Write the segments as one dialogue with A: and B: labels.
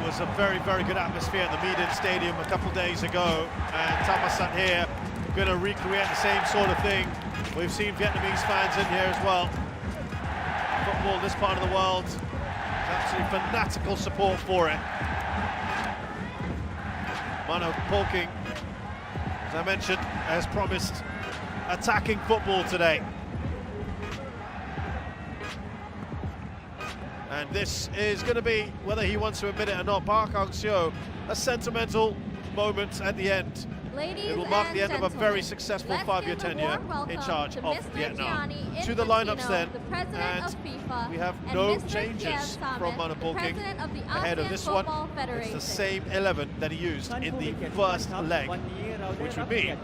A: was a very, very good atmosphere at the Medan Stadium a couple days ago, and Thammasat here going to recreate the same sort of thing. We've seen Vietnamese fans in here as well. Football, this part of the world, absolutely fanatical support for it. Mano Polking, as I mentioned, has promised attacking football today. And this is going to be, whether he wants to admit it or not, Park Hang-seo, a sentimental moment at the end. It will mark the end of a very successful 5-year tenure in charge of Vietnam. To the lineups then, and we have no changes from Mano Polking ahead of this one. It's the same 11 that he used in the first leg, which would be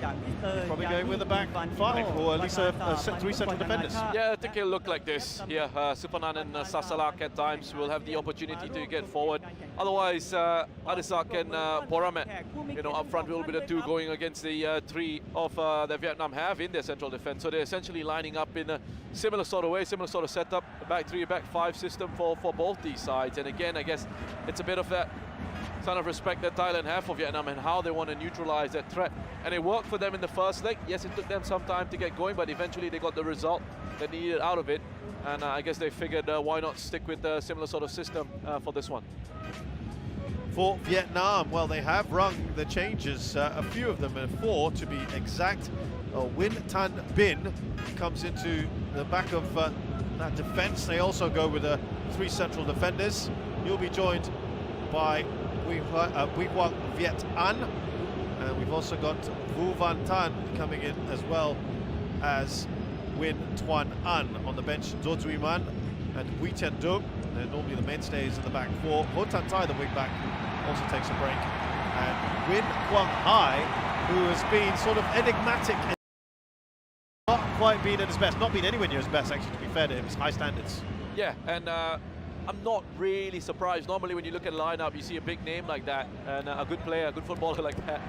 A: probably going with a back 5, or at least 3 central defenders.
B: Yeah, I think it'll look like this. Yeah, Supanan and Sasalak at times will have the opportunity to get forward. Otherwise, Adisak and Poramet, up front will be the two going against the 3 of that Vietnam have in their central defense. So they're essentially lining up in a similar sort of way, similar sort of setup, a back 3, back 5 system for both these sides. And again, I guess it's a bit of that kind of respect that Thailand have for Vietnam and how they want to neutralize that threat. And it worked for them in the first leg. Yes, it took them some time to get going, but eventually they got the result that they needed out of it. And I guess they figured why not stick with a similar sort of system for this one.
A: For Vietnam, well, they have rung the changes, a few of them, 4 to be exact. Win Tan Bin comes into the back of that defense. They also go with 3 central defenders. He'll be joined by Bui Quang Viet An, and we've also got Vu Van Tan coming in as well as Win Tuan An on the bench. Zho Zui Man and Bui Tian Du, they're normally the mainstays in the back 4. Ho Tan Tai, the wing back, also takes a break, and Win Quang Hai, who has been sort of enigmatic and not quite been at his best, not been anywhere near his best, actually, to be fair to him. It's high standards.
B: Yeah, and I'm not really surprised. Normally when you look at a lineup, you see a big name like that and a good player, a good footballer like that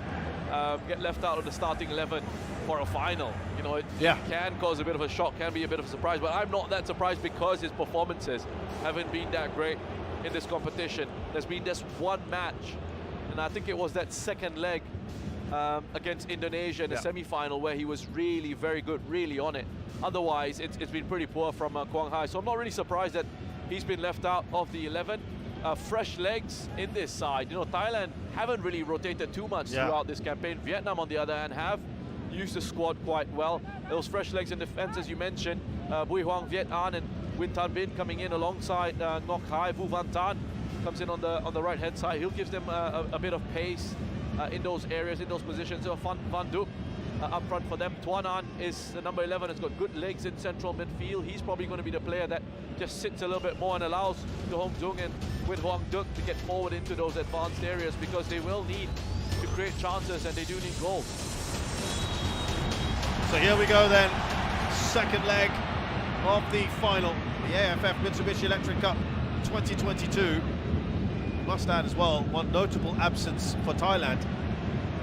B: get left out of the starting 11 for a final. It can cause a bit of a shock, can be a bit of a surprise, but I'm not that surprised because his performances haven't been that great in this competition. There's been this one match, and I think it was that second leg against Indonesia in the semi-final where he was really very good, really on it. Otherwise, it's been pretty poor from Quang Hai, so I'm not really surprised that he's been left out of the 11. Fresh legs in this side. Thailand haven't really rotated too much throughout this campaign. Vietnam, on the other hand, have used the squad quite well. Those fresh legs in defense, as you mentioned, Bui Quang Viet An and Win Tan Bin coming in alongside Ngoc Hai. Vu Van Tan comes in on the right-hand side. He'll give them a bit of pace in those areas, in those positions. So Van Duc up front for them. Tuan An is the number 11, has got good legs in central midfield. He's probably going to be the player that just sits a little bit more and allows the Hong Dung and with Hoang Duc to get forward into those advanced areas, because they will need to create chances and they do need goals.
A: So here we go then, second leg of the final, the AFF Mitsubishi Electric Cup 2022. We must add as well, one notable absence for Thailand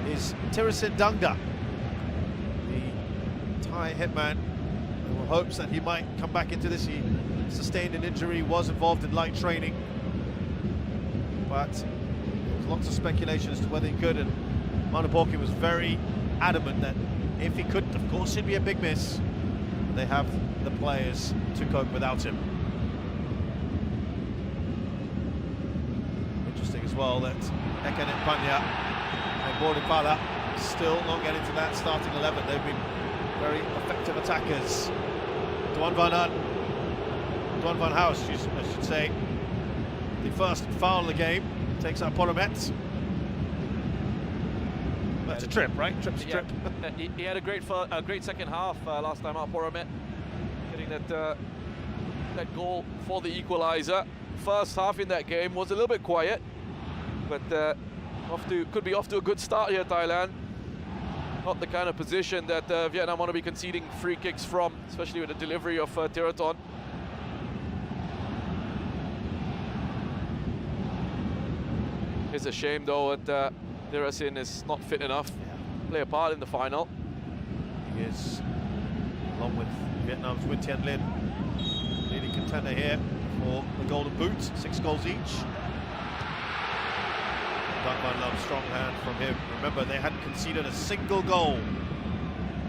A: is Thirasin Dangda, the Thai hitman, who hopes that he might come back into this. He sustained an injury, was involved in light training, but there's lots of speculation as to whether he could, and Mano Polking was very adamant that if he couldn't, of course it'd be a big miss. They have the players to cope without him. Interesting as well that Eken Panya and Bordipala still not getting to that starting 11. They've been very effective attackers. Duan Van House, I should say, the first foul of the game, takes out Poramet. That's a trip, right? Trip's a trip.
B: He had a great second half last time out, Poramet, getting that goal for the equalizer. First half in that game was a little bit quiet, but could be off to a good start here, Thailand. Not the kind of position that Vietnam want to be conceding free kicks from, especially with the delivery of Tiraton. It's a shame though that Thirasin is not fit enough to play a part in the final.
A: He is, along with Vietnam's Win Tien Lin, leading contender here for the Golden Boot, 6 goals each. Van Lam, strong hand from him. Remember, they hadn't conceded a single goal,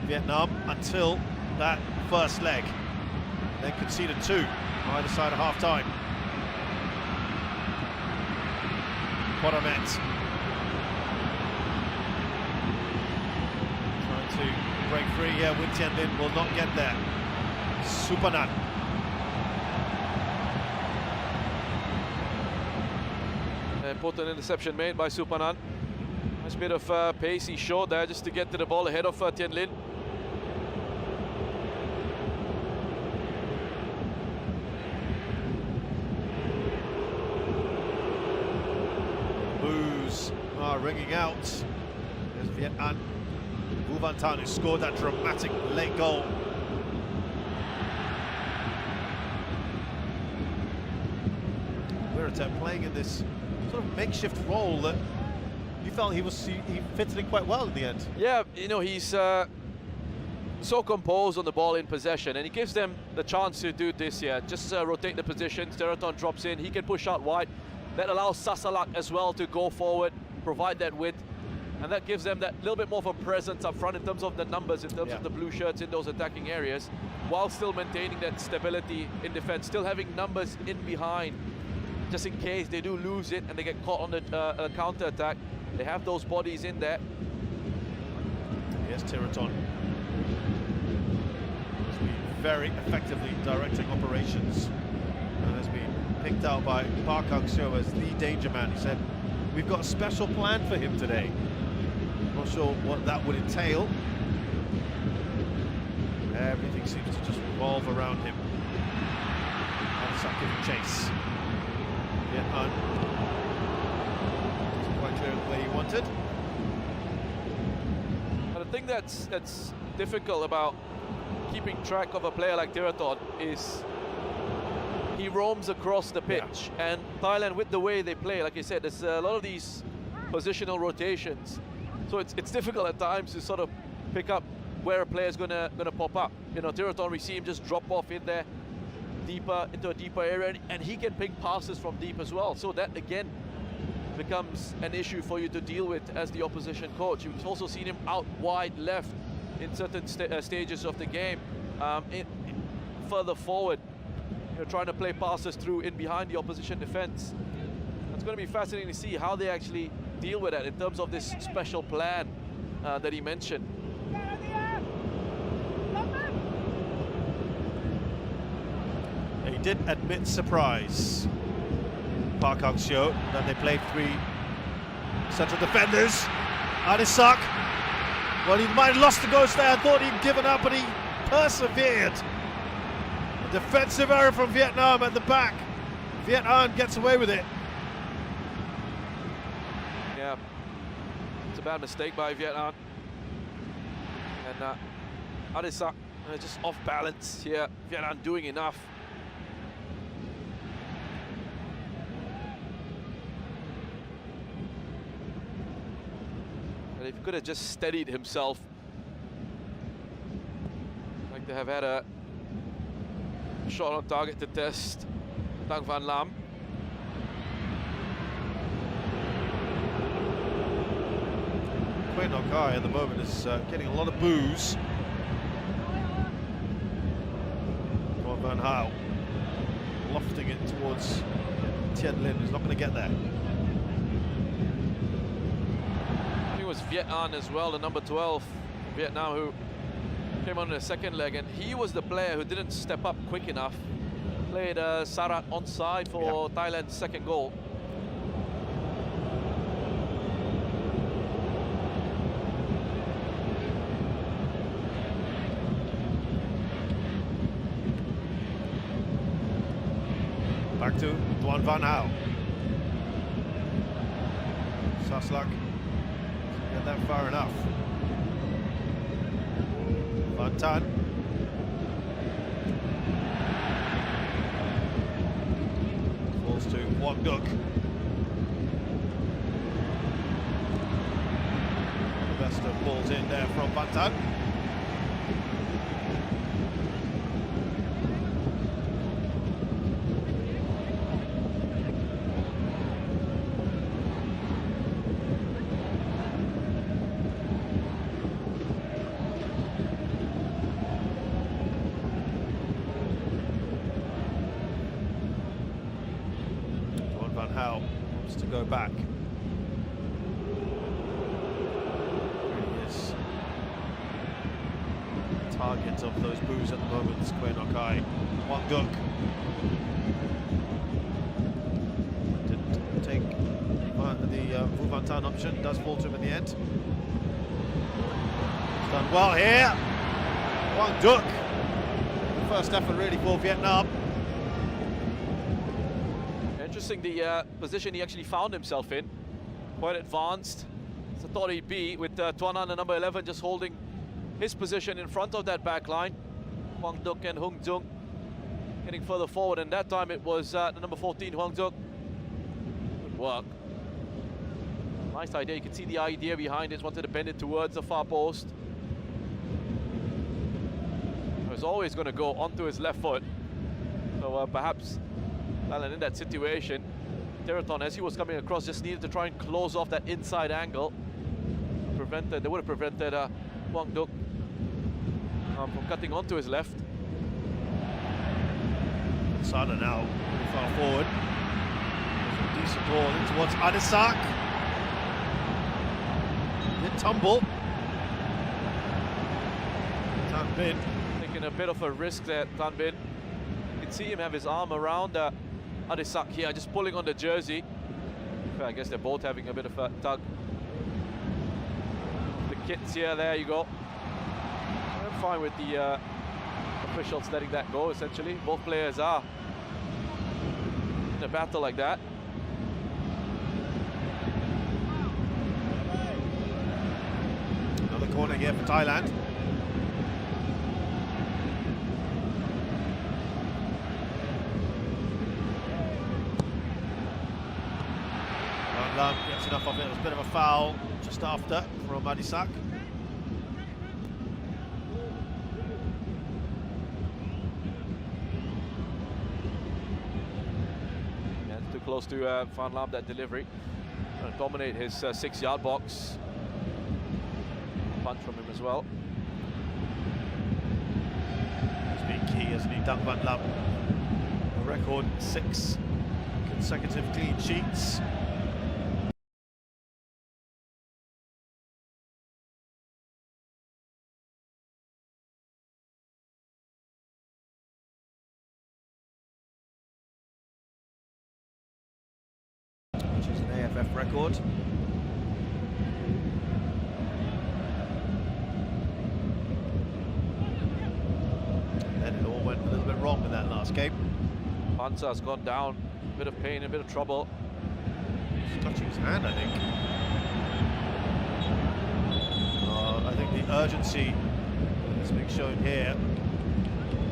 A: Vietnam, until that first leg. Then conceded 2 either side of half-time. Quadamet trying to break free here with Tien Lin, will not get there. Supanan.
B: Important interception made by Supanan. Nice bit of pace he showed there just to get to the ball ahead of Tien Lin.
A: Boos are ringing out. There's Viet An. Vu Van Tan, who scored that dramatic late goal. Diretta playing in this sort of makeshift role that you felt he fitted in quite well in the end.
B: Yeah, you know, he's so composed on the ball in possession, and he gives them the chance to do this here. Just rotate the positions, Diretta drops in, he can push out wide. That allows Sasalak as well to go forward, provide that width, and that gives them that little bit more of a presence up front in terms of the numbers, in terms of the blue shirts in those attacking areas, while still maintaining that stability in defense, still having numbers in behind, just in case they do lose it and they get caught on the counter-attack. They have those bodies in there.
A: Yes, Tiraton has been very effectively directing operations and has been picked out by Park Hang-seo as the danger man. He said, we've got a special plan for him today. Not sure what that would entail. Everything seems to just revolve around him. And Sak giving chase. Yeah, wasn't quite clear the way he wanted.
B: And the thing that's difficult about keeping track of a player like Tiraton is he roams across the pitch, and Thailand, with the way they play, like I said, there's a lot of these positional rotations, so it's difficult at times to sort of pick up where a player is gonna pop up. You know, Tiraton, we see him just drop off in there, deeper into a deeper area, and he can ping passes from deep as well. So that again becomes an issue for you to deal with as the opposition coach. You've also seen him out wide left in certain stages of the game, further forward, you know, trying to play passes through in behind the opposition defense. It's going to be fascinating to see how they actually deal with that in terms of this special plan that he mentioned.
A: He did admit surprise, Park Hang-seo, that they played 3 central defenders. Adisak, well, he might have lost the ghost there. I thought he'd given up, but he persevered. A defensive error from Vietnam at the back. Vietnam gets away with it.
B: Yeah, it's a bad mistake by Vietnam. And Adisak just off balance here. Vietnam doing enough. And if he could have just steadied himself, like to have had a shot on target to test Dang Van Lam.
A: Quay Nok Kai at the moment is getting a lot of boos. Quan Van Hao lofting it towards Tien Lin, who's not going to get there.
B: It was Viet An as well, the number 12 Vietnam, who came on in the second leg, and he was the player who didn't step up quick enough. Played Sarat onside for Thailand's second goal.
A: Back to Duan Van Hao. Saslak doesn't get that far enough. Van Tan. Falls to Won Duk. The best of balls in there from Van Tan. Van Gaal wants to go back. He is the target of those boos at the moment, Square Nokai. Wang Duk didn't take the Vu Van Tan option, does fall to him in the end. He's done well here. Wang Duk, the first effort really for Vietnam.
B: Interesting the position he actually found himself in. Quite advanced, as I thought he'd be, with Tuan Anh, the number 11, just holding his position in front of that back line. Wang Duk and Hung Jung getting further forward, and that time it was the number 14, Wang Duk. Good work. Nice idea, you can see the idea behind it, wanted to bend it towards the far post. He was always going to go onto his left foot, so perhaps Thailand in that situation. DIRETTA, as he was coming across, just needed to try and close off that inside angle. They would have prevented Wang Duk from cutting onto his left.
A: Sulla now pretty far forward. There's a decent ball in towards Adisak. Did tumble. Tan Bin
B: Taking a bit of a risk there, Tan Bin. You can see him have his arm around Adisak here, just pulling on the jersey. I guess they're both having a bit of a tug. The kits here, there you go. I'm fine with the officials letting that go, essentially. Both players are in a battle like that.
A: Another corner here for Thailand. Gets enough of it. It was a bit of a foul just after from Adisak.
B: Yeah, it's too close to Van Lam, that delivery. Trying to dominate his 6-yard box. Punch from him as well.
A: He's been key, hasn't he, Dang Van Lam? A record 6 consecutive clean sheets. Which is an AFF record. And then it all went a little bit wrong in that last game.
B: Pansa's gone down, a bit of pain, a bit of trouble.
A: He's touching his hand, I think. I think the urgency is being shown here.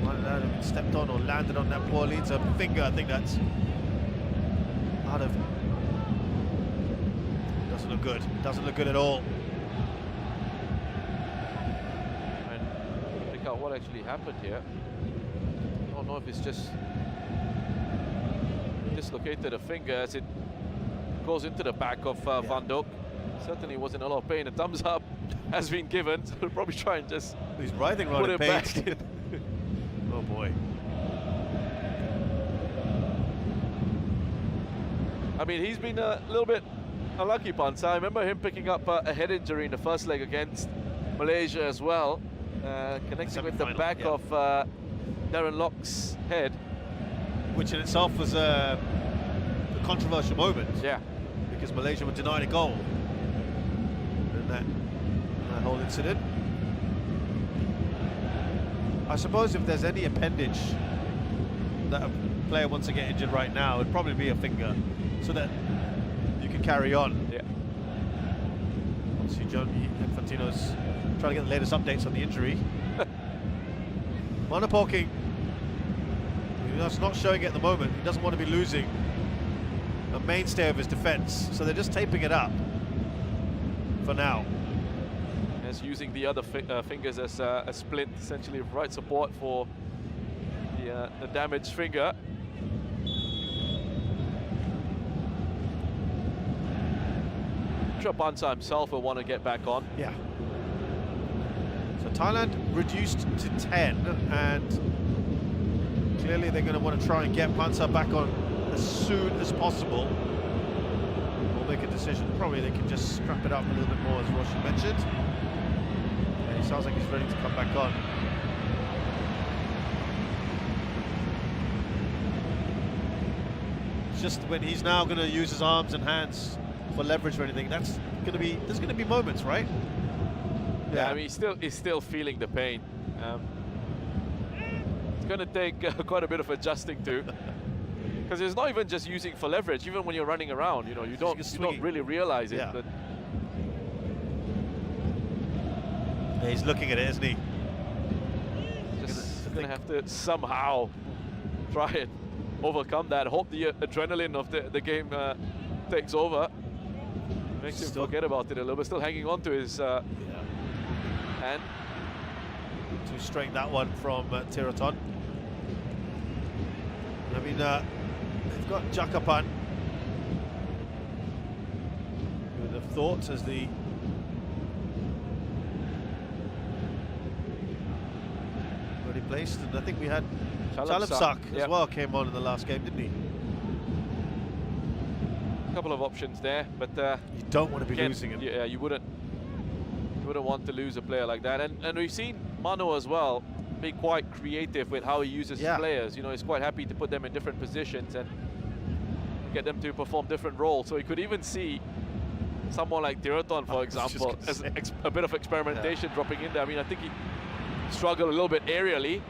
A: Might have been stepped on or landed on that poor Leeds finger. I think that's out of. Doesn't look good. Doesn't look good at all.
B: And pick out what actually happened here. I don't know if it's just dislocated a finger as it goes into the back of Van Duk. Certainly wasn't a lot of pain. A thumbs up has been given, so we'll probably try and just
A: He's writhing around
B: put
A: in
B: it
A: pain.
B: back in.
A: Oh boy.
B: I mean, he's been a little bit unlucky, Pansa. I remember him picking up a head injury in the first leg against Malaysia as well, connecting with the back of Darren Lock's head.
A: Which in itself was a controversial moment.
B: Yeah.
A: Because Malaysia were denied a goal in that whole incident. I suppose if there's any appendage that a player wants to get injured right now, it'd probably be a finger, so that you can carry on.
B: Yeah.
A: Obviously, John Infantino's trying to get the latest updates on the injury. Monopoking, he's not showing it at the moment. He doesn't want to be losing a mainstay of his defence, so they're just taping it up for now.
B: As using the other fingers as a splint, essentially right support for the damaged finger. Pansa himself will want to get back on.
A: Yeah. So Thailand reduced to 10, and clearly they're going to want to try and get Pansa back on as soon as possible, or make a decision. Probably they can just scrap it up a little bit more, as Roshan mentioned. Yeah, he sounds like he's ready to come back on. It's just when he's now going to use his arms and hands for leverage or anything, there's going to be moments, right?
B: Yeah, I mean, he's still feeling the pain. It's going to take quite a bit of adjusting to, because it's not even just using for leverage. Even when you're running around, you know, you don't really realize it.
A: Yeah.
B: But
A: Yeah, he's looking at it, isn't he?
B: Just going to have to somehow try and overcome that. Hope the adrenaline of the game takes over. Makes him forget about it a little bit. Still hanging on to his hand.
A: To straighten that one from Tiraton. I mean, they've got Jakapan. You would have thought as the already placed, and I think we had Chalamsak as well came on in the last game, didn't he?
B: A couple of options there, but
A: you don't want to be losing him.
B: Yeah, you wouldn't want to lose a player like that. And we've seen Mano as well be quite creative with how he uses his players. You know, he's quite happy to put them in different positions and get them to perform different roles. So you could even see someone like Diraton, for example, as a bit of experimentation dropping in there. I mean, I think he struggled a little bit aerially,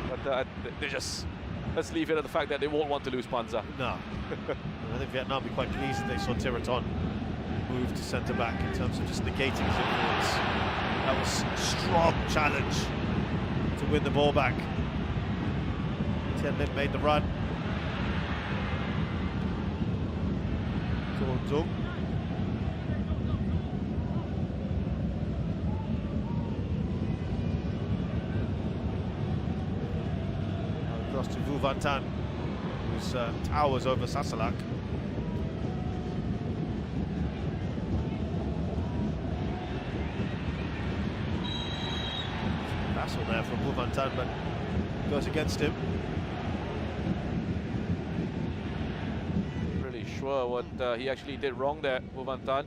B: but they just, let's leave it at the fact that they won't want to lose Panza.
A: No. I think Vietnam will be quite pleased that they saw Tiraton move to centre-back in terms of just negating his influence. That was a strong challenge to win the ball back. Tien Lin made the run. Zung. Across to Vu Van Tan, who's towers over Sasalak. Hassle there from Vu Van Tan, but goes against him.
B: Really sure what he actually did wrong there, Vu Van Tan.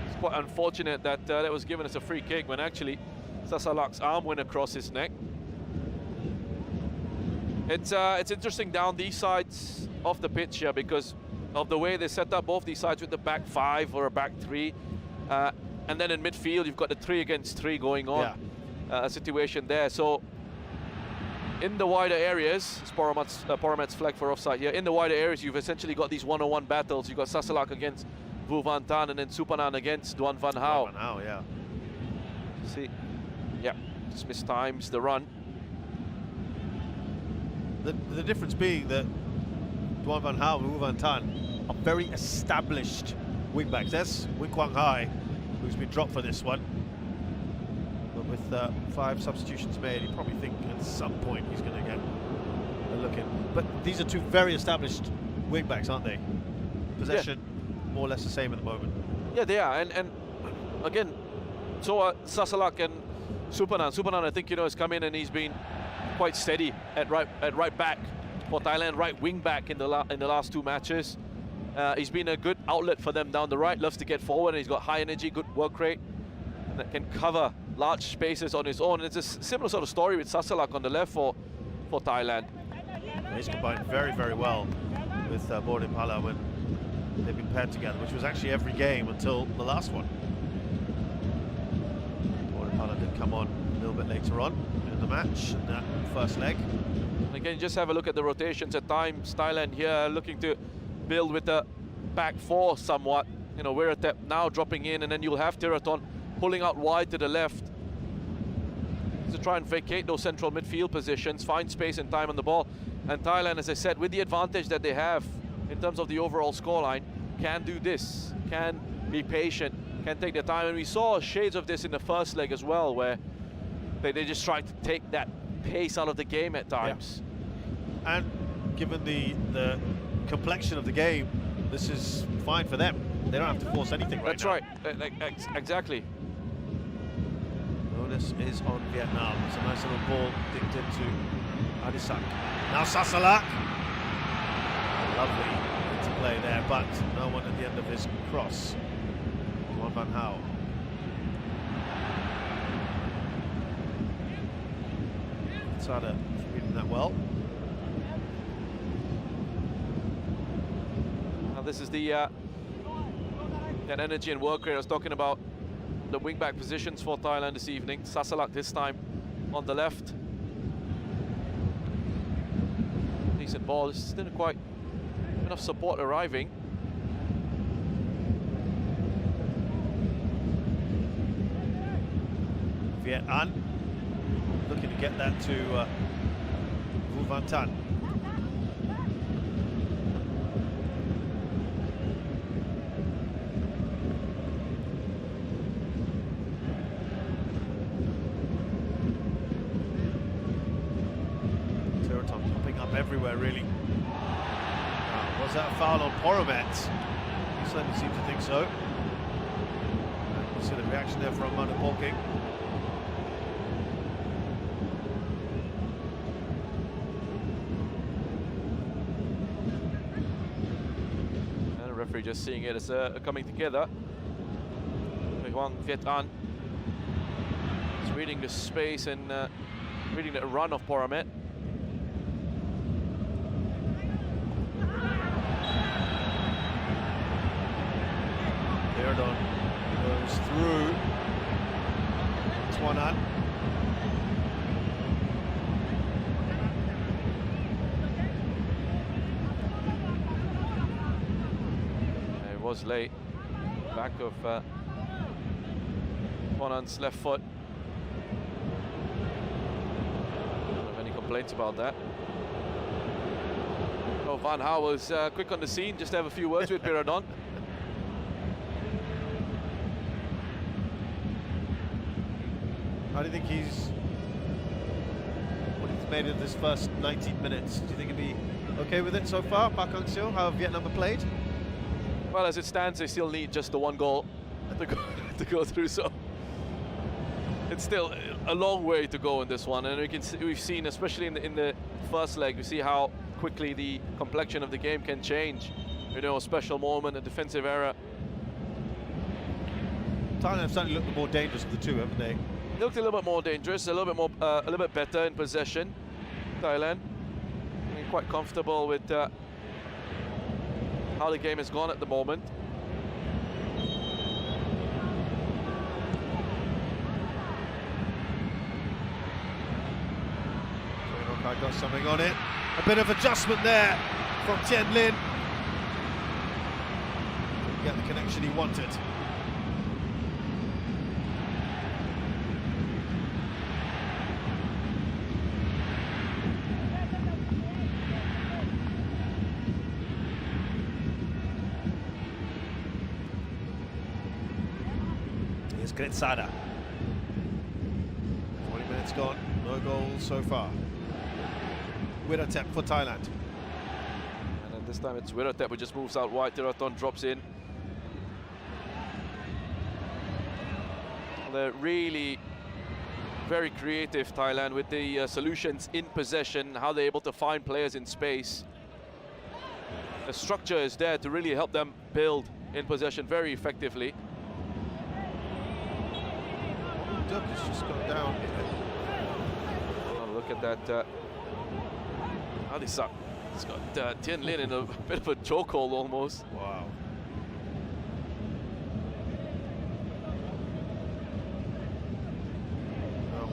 B: It's quite unfortunate that that was given as a free kick when actually Sasalak's arm went across his neck. It's interesting down these sides of the pitch here because of the way they set up both these sides with the back five or a back three, and then in midfield you've got the 3 against 3 going on. A situation there. So in the wider areas, it's Poramat's flag for offside here. In the wider areas, you've essentially got these one-on-one battles. You've got Sasalak against Vu Van Tan and then Supanan against Duan Van Hao.
A: Van Hao, yeah.
B: See, yeah, just mistimes the run.
A: The difference being that Duan Van Hao and Vu Van Tan are very established wing-backs. There's Wing Quang Hai, who's been dropped for this one. With 5 substitutions made, you probably think at some point he's going to get a look in. But these are 2 very established wing-backs, aren't they? Possession, more or less the same at the moment. Yeah,
B: they are. And again, so Sasalak and Supanan. Supanan, I think, you know, has come in and he's been quite steady at right back for Thailand, right wing back in the last 2 matches. He's been a good outlet for them down the right. Loves to get forward, and he's got high energy, good work rate, and that can cover large spaces on his own. And it's a similar sort of story with Sasalak on the left for Thailand.
A: He's combined very, very well with Bordin-Pala when they've been paired together, which was actually every game until the last one. Bordin-Pala did come on a little bit later on in the match, in that first leg.
B: Again, just have a look at the rotations at times. Thailand here looking to build with the back 4 somewhat. You know, Wiratep now dropping in, and then you'll have Tiraton pulling out wide to the left to try and vacate those central midfield positions, find space and time on the ball. And Thailand, as I said, with the advantage that they have in terms of the overall scoreline, can do this, can be patient, can take their time. And we saw shades of this in the first leg as well, where they just tried to take that pace out of the game at times.
A: Yeah. And given the complexion of the game, this is fine for them. They don't have to force anything right now.
B: That's right, exactly.
A: Bonus is on Vietnam. It's a nice little ball dipped into Adisak. Now Sasalak. Lovely interplay there, but no one at the end of his cross. Juan van Gaal. Sada reading that well.
B: Now this is the that energy and work rate I was talking about. The wing-back positions for Thailand this evening. Sasalak this time on the left. Decent ball. It's still quite enough support arriving.
A: Viet An looking to get that to Vu Van Tan. Everywhere, really. Was that a foul on Poromet? He certainly seemed to think so. You see the reaction there from Manu Polking.
B: And the referee just seeing it as coming together. Huang Viet An is reading the space and reading the run of Poromet.
A: Goes through Tuan An.
B: It was late. Back of Tuan An's left foot. Don't have any complaints about that. Oh, Van Gaal was quick on the scene, just to have a few words with Piradon.
A: How do you think what he's made of this first 19 minutes? Do you think he'll be okay with it so far, Park Hang-seo? How have Vietnam played?
B: Well, as it stands, they still need just the one goal to go through, so it's still a long way to go in this one. And we've seen, especially in the first leg, we see how quickly the complexion of the game can change. You know, a special moment, a defensive error.
A: Thailand have certainly looked the more dangerous of the two, haven't they?
B: They looked a little bit more dangerous, a little bit better in possession. Thailand, quite comfortable with how the game has gone at the moment.
A: I got something on it. A bit of adjustment there from Tien Lin. Didn't get the connection he wanted. Here's Grazie. 20 minutes gone, no goals so far. Wiratep for Thailand.
B: And then this time it's Wiratep who just moves out wide. Diraton drops in. They're really very creative, Thailand, with the solutions in possession, how they're able to find players in space. The structure is there to really help them build in possession very effectively.
A: Duck has just gone down.
B: Oh, look at that. He's got Tien Lin in a bit of a chokehold almost.
A: Wow.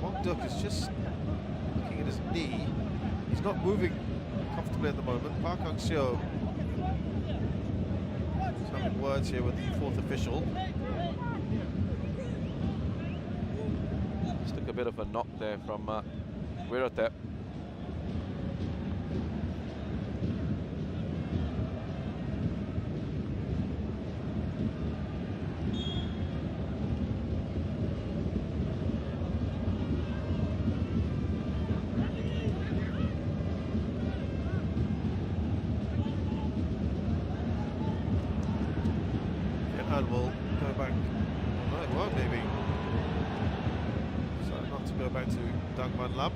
A: Hong Duck is just looking at his knee. He's not moving comfortably at the moment. Park Hang-seo is having words here with the fourth official.
B: Just took a bit of a knock there from Wiratep.
A: And we'll go back. No, it won't, maybe. So not to go back to Dang Van Lam.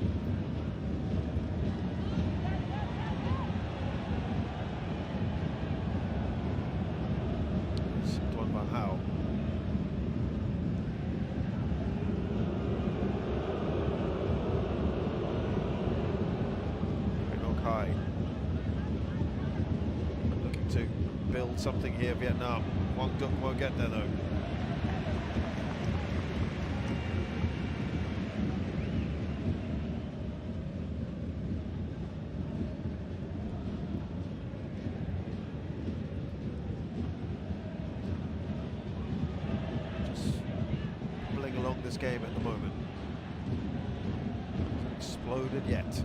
A: build something here, Vietnam. Quang Duc won't get there though. Just bubbling along this game at the moment. Hasn't exploded yet.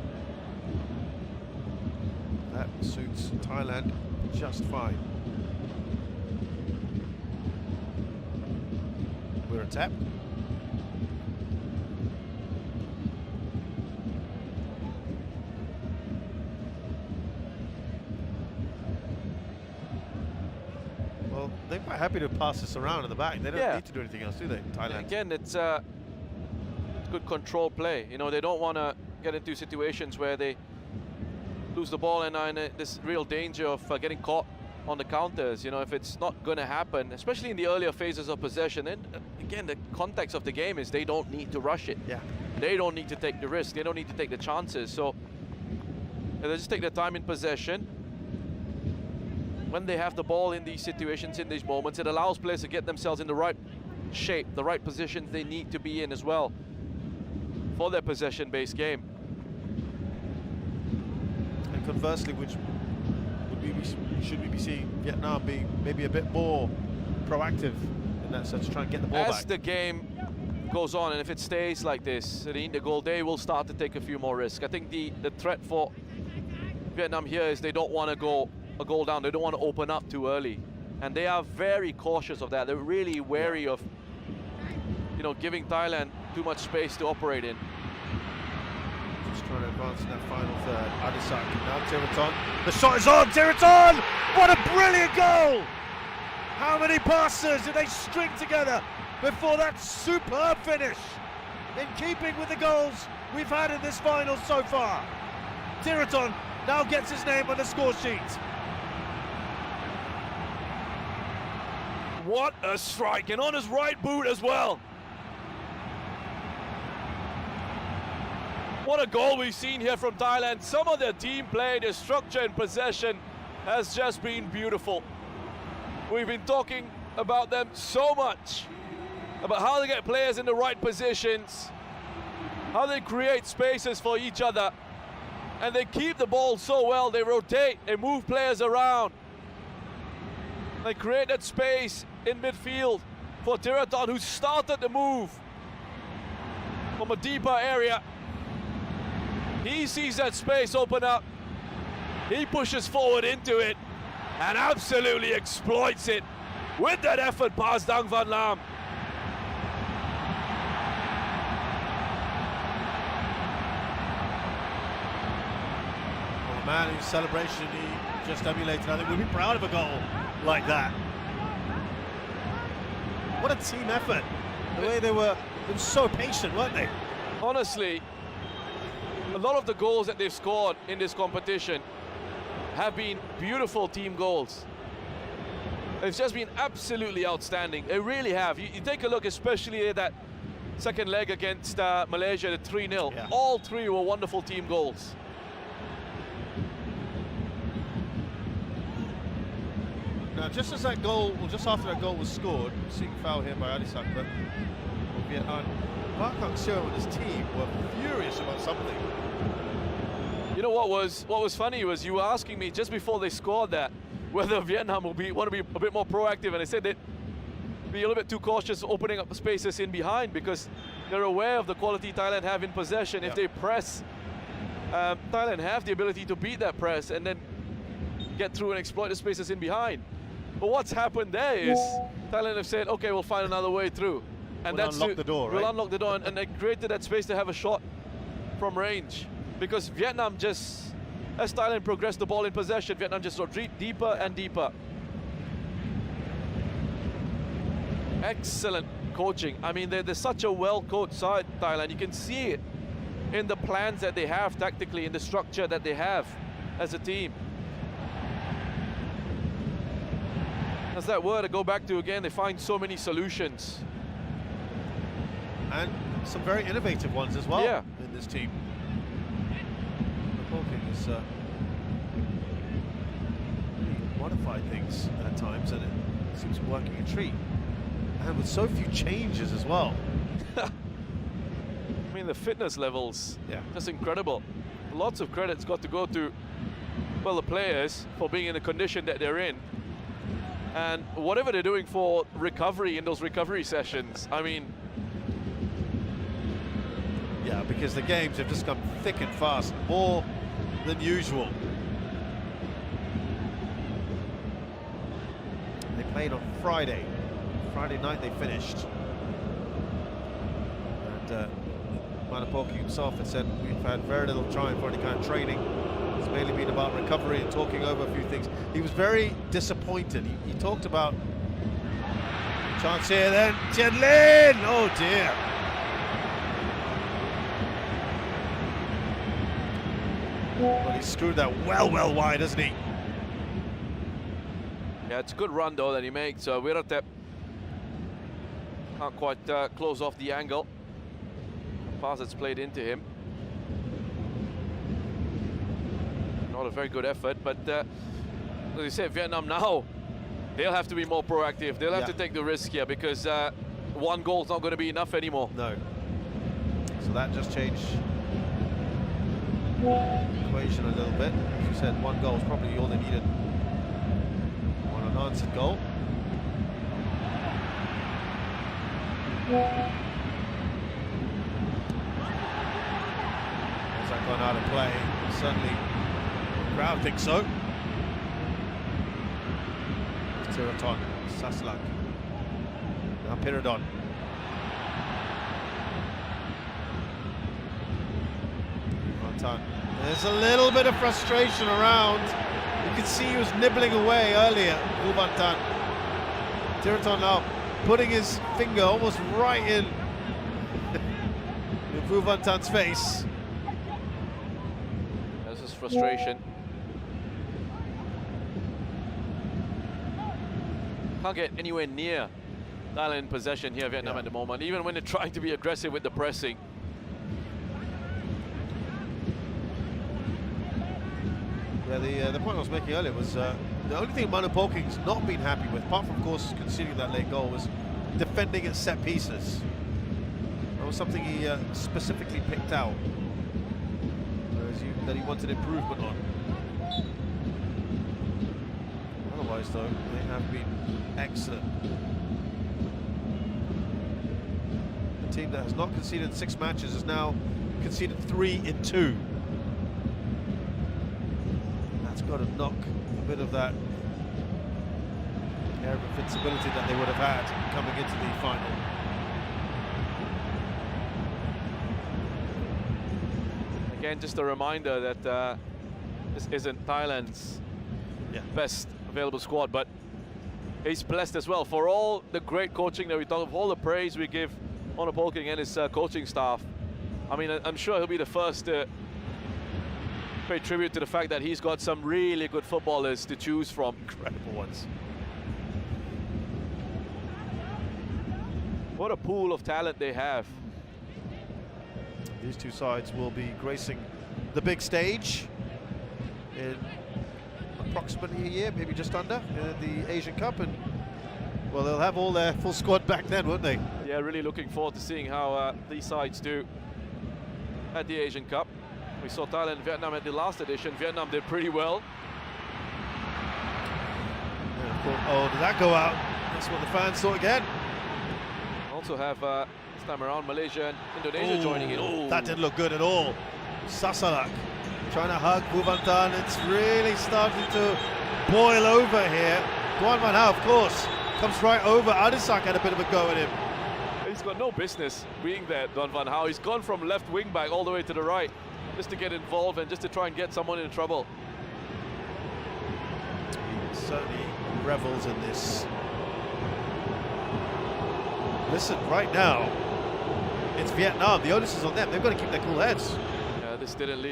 A: That suits Thailand just fine. We're a tap. Well, they're quite happy to pass this around in the back. They don't need to do anything else, do they, Thailand?
B: Again, it's good control play. You know, they don't want to get into situations where they lose the ball and are in this real danger of getting caught on the counters. You know, if it's not going to happen, especially in the earlier phases of possession, and again, the context of the game is they don't need to rush it.
A: Yeah.
B: They don't need to take the risk. They don't need to take the chances. So they just take their time in possession. When they have the ball in these situations, in these moments, it allows players to get themselves in the right shape, the right positions they need to be in as well for their possession-based game.
A: And conversely, should we be seeing Vietnam being maybe a bit more proactive in that sense, try and get the ball back?
B: As the game goes on, and if it stays like this, in the goal, they will start to take a few more risks. I think the threat for Vietnam here is they don't want to go a goal down. They don't want to open up too early, and they are very cautious of that. They're really wary of, you know, giving Thailand too much space to operate in.
A: Just trying to advance in that final third. Adisak, now Direttta. The shot is on, Direttta! What a brilliant goal! How many passes did they string together before that superb finish? In keeping with the goals we've had in this final so far. Direttta now gets his name on the score sheet.
B: What a strike, and on his right boot as well. What a goal we've seen here from Thailand. Some of their team play, their structure and possession has just been beautiful. We've been talking about them so much, about how they get players in the right positions, how they create spaces for each other, and they keep the ball so well. They rotate, they move players around. They create that space in midfield for Diretta, who started the move from a deeper area. He sees that space open up. He pushes forward into it and absolutely exploits it with that effort past Dang Van Lam.
A: Well, the man whose celebration he just emulated, I think, would be proud of a goal like that. What a team effort. The way they were so patient, weren't they?
B: Honestly, a lot of the goals that they've scored in this competition have been beautiful team goals. They've just been absolutely outstanding. They really have. You take a look, especially at that second leg against Malaysia, the 3-0.
A: Yeah.
B: All three were wonderful team goals.
A: Now, just as that goal, well, just after that goal was scored, seeing foul here by Adisak, but Vietnam, Park Hang-seo and his team were furious about something.
B: You know what was funny was you were asking me just before they scored that whether Vietnam will want to be a bit more proactive, and I said they'd be a little bit too cautious opening up spaces in behind because they're aware of the quality Thailand have in possession. If they press, Thailand have the ability to beat that press and then get through and exploit the spaces in behind. But what's happened there is Thailand have said, okay, we'll find another way through. And
A: we'll unlock the door, right?
B: We'll unlock the door, and they created that space to have a shot from range. Because Vietnam just, as Thailand progressed the ball in possession, Vietnam just got deeper and deeper. Excellent coaching. I mean, they're such a well-coached side, Thailand. You can see it in the plans that they have tactically, in the structure that they have as a team. That's that word I go back to again. They find so many solutions.
A: And some very innovative ones as well in this team. The Hawking is modify things at times, and it seems to be working a treat. And with so few changes as well.
B: I mean, the fitness levels, just incredible. Lots of credit's got to go to, well, the players for being in the condition that they're in. And whatever they're doing for recovery in those recovery sessions, I mean...
A: Yeah, because the games have just come thick and fast, more than usual. They played on Friday. Friday night they finished. And Manapoki himself had said, we've had very little time for any kind of training. It's mainly been about recovery and talking over a few things. He was very disappointed. He talked about chance here then. Tianlin! Oh dear. Well, he screwed that well wide, hasn't he?
B: Yeah, it's a good run though that he makes. Wirate can't quite close off the angle. Pass that's played into him. Not a very good effort, but as you said, Vietnam now, they'll have to be more proactive. They'll have to take the risk here because one goal's not going to be enough anymore.
A: No. So that just changed the equation a little bit. As you said, one goal is probably all they needed. One unanswered goal. Has that gone out of play? Certainly, the crowd thinks so. Tiraton, Saslak, now Piradon. There's a little bit of frustration around. You can see he was nibbling away earlier, Vuvantan. Tiraton now putting his finger almost right in Vuvantan's face.
B: There's his frustration. Can't get anywhere near Thailand possession here, Vietnam at the moment, even when they're trying to be aggressive with the pressing.
A: Yeah, the point I was making earlier was the only thing Manu Polking's not been happy with, apart from, of course, conceding that late goal, was defending at set pieces. That was something he specifically picked out, that he wanted improvement on. Otherwise, though, they have been excellent. The team that has not conceded in 6 matches has now conceded 3 in 2. That's got to knock a bit of that air of invincibility that they would have had coming into the final.
B: Again, just a reminder that this isn't Thailand's best available squad, but he's blessed as well for all the great coaching that we talk of, all the praise we give Manu Polking and his coaching staff. I mean, I'm sure he'll be the first to pay tribute to the fact that he's got some really good footballers to choose from.
A: Incredible ones.
B: What a pool of talent they have.
A: These two sides will be gracing the big stage in approximately a year, maybe just under, in the Asian Cup, and well, they'll have all their full squad back then, won't they?
B: Yeah, really looking forward to seeing how these sides do at the Asian Cup. We saw Thailand and Vietnam at the last edition. Vietnam did pretty well.
A: Oh, did that go out? That's what the fans thought again.
B: Also have, this time around, Malaysia and Indonesia joining in.
A: That didn't look good at all. Sasalak trying to hug Vuvantan. It's really starting to boil over here. Duan Van Hao, of course, comes right over. Adisak had a bit of a go at him.
B: He's got no business being there, Duan Van Hao. He's gone from left wing back all the way to the right, just to get involved and just to try and get someone in trouble.
A: He certainly revels in this. Listen, right now, it's Vietnam. The onus is on them. They've got to keep their cool heads.
B: Yeah, this didn't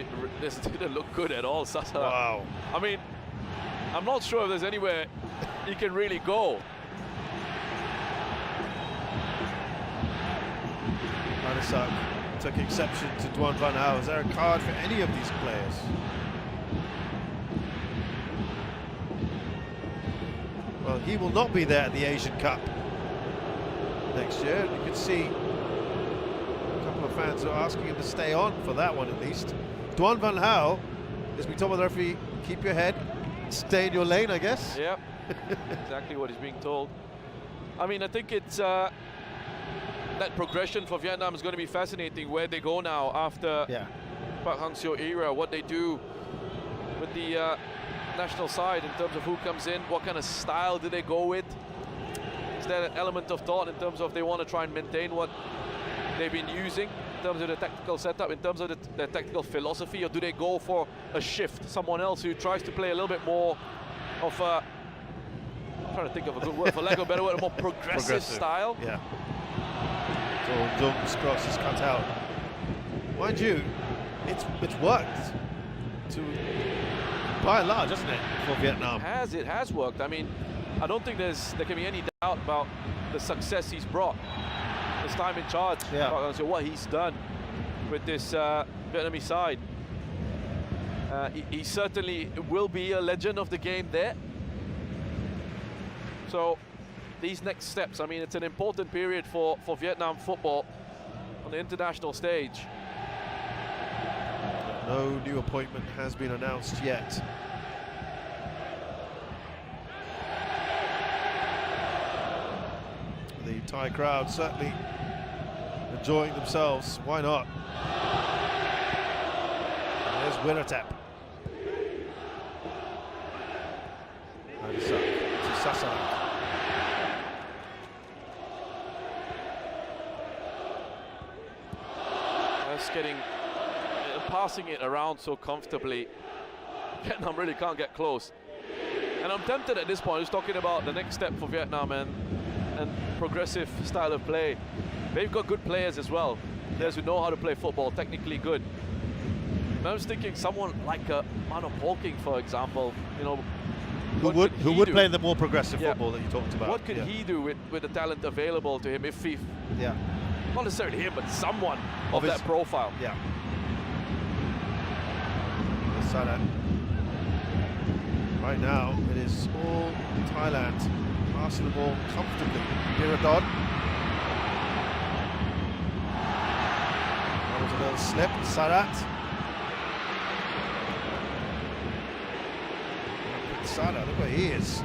B: look good at all, Sasa.
A: Wow.
B: I mean, I'm not sure if there's anywhere he can really go.
A: Adisak took exception to Duan Van Hao. Is there a card for any of these players? Well, he will not be there at the Asian Cup next year. You can see a couple of fans are asking him to stay on for that one at least. Dwan van Gaal is being told by the referee, keep your head, stay in your lane, I guess.
B: Yeah, exactly what he's being told. I mean, I think it's that progression for Vietnam is going to be fascinating, where they go now after Park Hang-seo era, what they do with the national side in terms of who comes in, what kind of style do they go with. Is there an element of thought in terms of they want to try and maintain what they've been using in terms of the tactical setup, in terms of the tactical philosophy, or do they go for a shift, someone else who tries to play a little bit more of a, I'm trying to think of a good word, for lack of a better word, a more progressive style?
A: Yeah. So Dung's cross is cut out. Mind you, it's worked to by and large, hasn't it, for Vietnam?
B: It has worked. I mean, I don't think there can be any doubt about the success he's brought this time in charge. Yeah. So what he's done with this Vietnamese side. He certainly will be a legend of the game there. So these next steps, I mean, it's an important period for Vietnam football on the international stage.
A: No new appointment has been announced yet. The Thai crowd certainly enjoying themselves. Why not? And there's Wiratap.
B: That's getting passing it around so comfortably. Vietnam really can't get close. And I'm tempted at this point, who's talking about the next step for Vietnam and progressive style of play. They've got good players as well. Players who know how to play football, technically good. And I was thinking someone like a Mano Polking, for example, you know,
A: who would play the more progressive football that you talked about.
B: What could he do with the talent available to him if he, not necessarily him, but someone of that profile?
A: Yeah. Right now, it is all Thailand passing the ball comfortably. DIRETTA. That was a little slip. Sarat. Sarat, look where he is.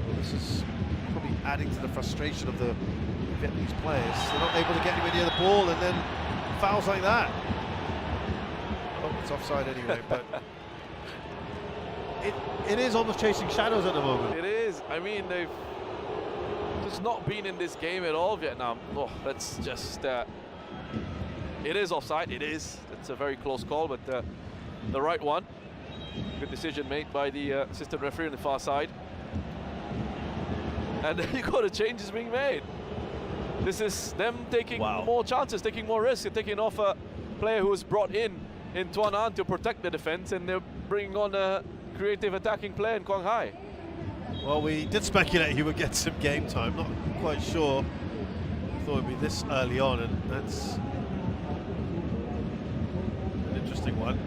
A: Well, this is probably adding to the frustration of the Vietnamese players. They're not able to get anywhere near the ball, and then fouls like that. Oh, it's offside anyway, but it is almost chasing shadows at the moment.
B: It is. I mean, they've just not been in this game at all, Vietnam. Oh, that's just... it is offside. It is. It's a very close call, but the right one. Good decision made by the assistant referee on the far side. And there you go, the change is being made. This is them taking more chances, taking more risks, and taking off a player who was brought in Tuan An to protect the defense, and they're bringing on a creative attacking player in Quang Hai.
A: Well, we did speculate he would get some game time. Not quite sure. Thought it'd be this early on, and that's an interesting one.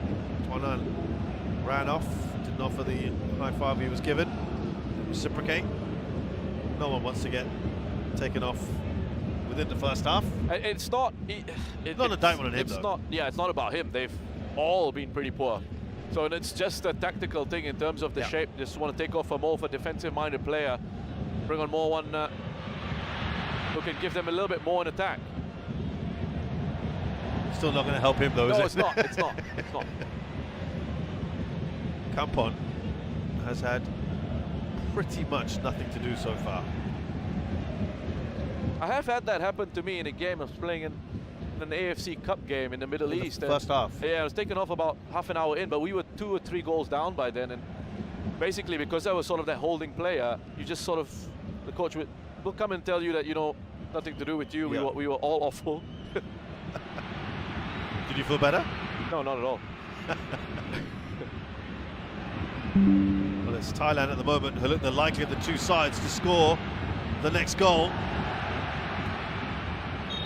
A: Tuan An ran off, didn't offer the high five he was given. Reciprocate. No one wants to get taken off within the first half.
B: It's not...
A: not a indictment on him,
B: it's not, yeah, it's not about him. They've all been pretty poor. So it's just a tactical thing in terms of the shape. Just want to take off a more of a defensive-minded player. Bring on more one who can give them a little bit more in attack.
A: Still not going to help him, though, is it?
B: No, it's not. It's not. It's not.
A: Kampon has had pretty much nothing to do so far.
B: I have had that happen to me in a game I was playing in an AFC Cup game in the Middle East.
A: First half.
B: Yeah, I was taken off about half an hour in, but we were 2 or 3 goals down by then. And basically, because I was sort of that holding player, you just sort of, the coach will come and tell you that, you know, nothing to do with you. Yeah. We were all awful.
A: Did you feel better?
B: No, not at all.
A: Well, it's Thailand at the moment who look the likely of the two sides to score the next goal.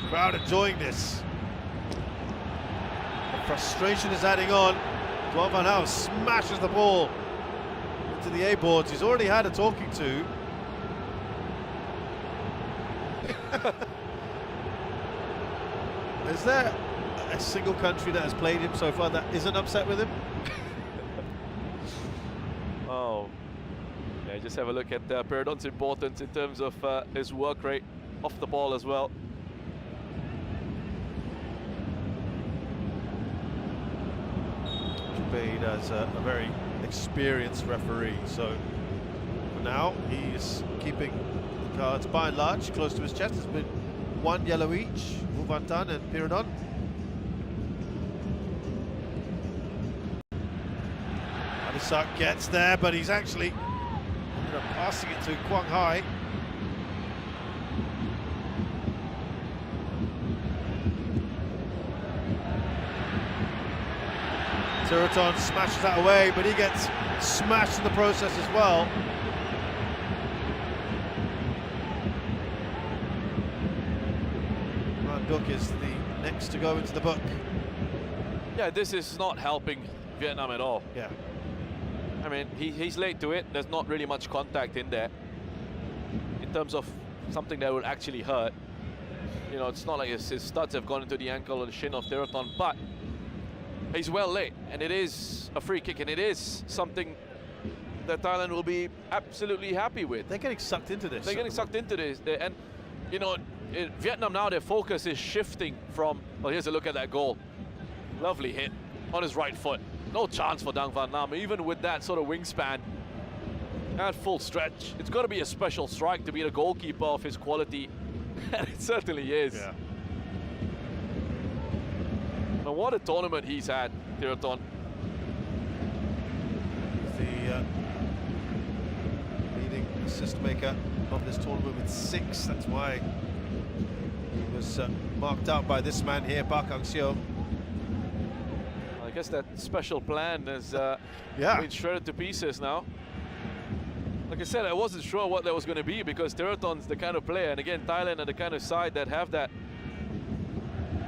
A: Crowd enjoying this. Frustration is adding on. Duan van Gaal smashes the ball into the A-boards. He's already had a talking to. Is there a single country that has played him so far that isn't upset with him?
B: Oh, yeah, just have a look at Peridon's importance in terms of his work rate off the ball as well.
A: Paid as a very experienced referee, so for now he's keeping the cards by and large close to his chest. There's been one yellow each, Van Tan and Peridon. Adisak gets there, but he's actually ended up passing it to Quang Hai. Diretto smashes that away, but he gets smashed in the process as well. Duk is the next to go into the book.
B: Yeah, this is not helping Vietnam at all.
A: Yeah.
B: I mean, he's late to it. There's not really much contact in there in terms of something that would actually hurt. You know, it's not like his studs have gone into the ankle or the shin of Diretto, but he's well late, and it is a free kick, and it is something that Thailand will be absolutely happy with.
A: They're getting sucked into this.
B: They're getting sucked into this, and you know, in Vietnam now their focus is shifting from. Well, here's a look at that goal. Lovely hit on his right foot. No chance for Dang Van Nam, even with that sort of wingspan at full stretch. It's got to be a special strike to be the goalkeeper of his quality, and it certainly is.
A: Yeah.
B: And what a tournament he's had, Diretto.
A: The leading assist maker of this tournament with 6. That's why he was marked out by this man here, Park Hang-seo.
B: I guess that special plan has been shredded to pieces now. Like I said, I wasn't sure what that was going to be, because Diretto's the kind of player, and again, Thailand are the kind of side that have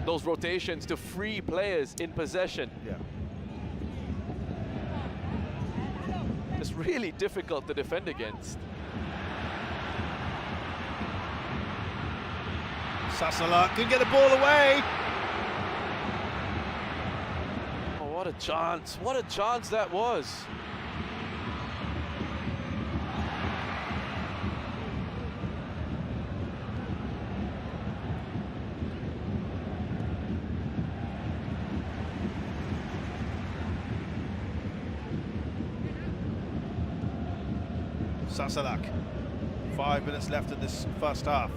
B: those rotations to free players in possession.
A: Yeah.
B: It's really difficult to defend against.
A: Sasala can get the ball away.
B: Oh, what a chance. What a chance that was.
A: Sasalak. 5 minutes left in this first half.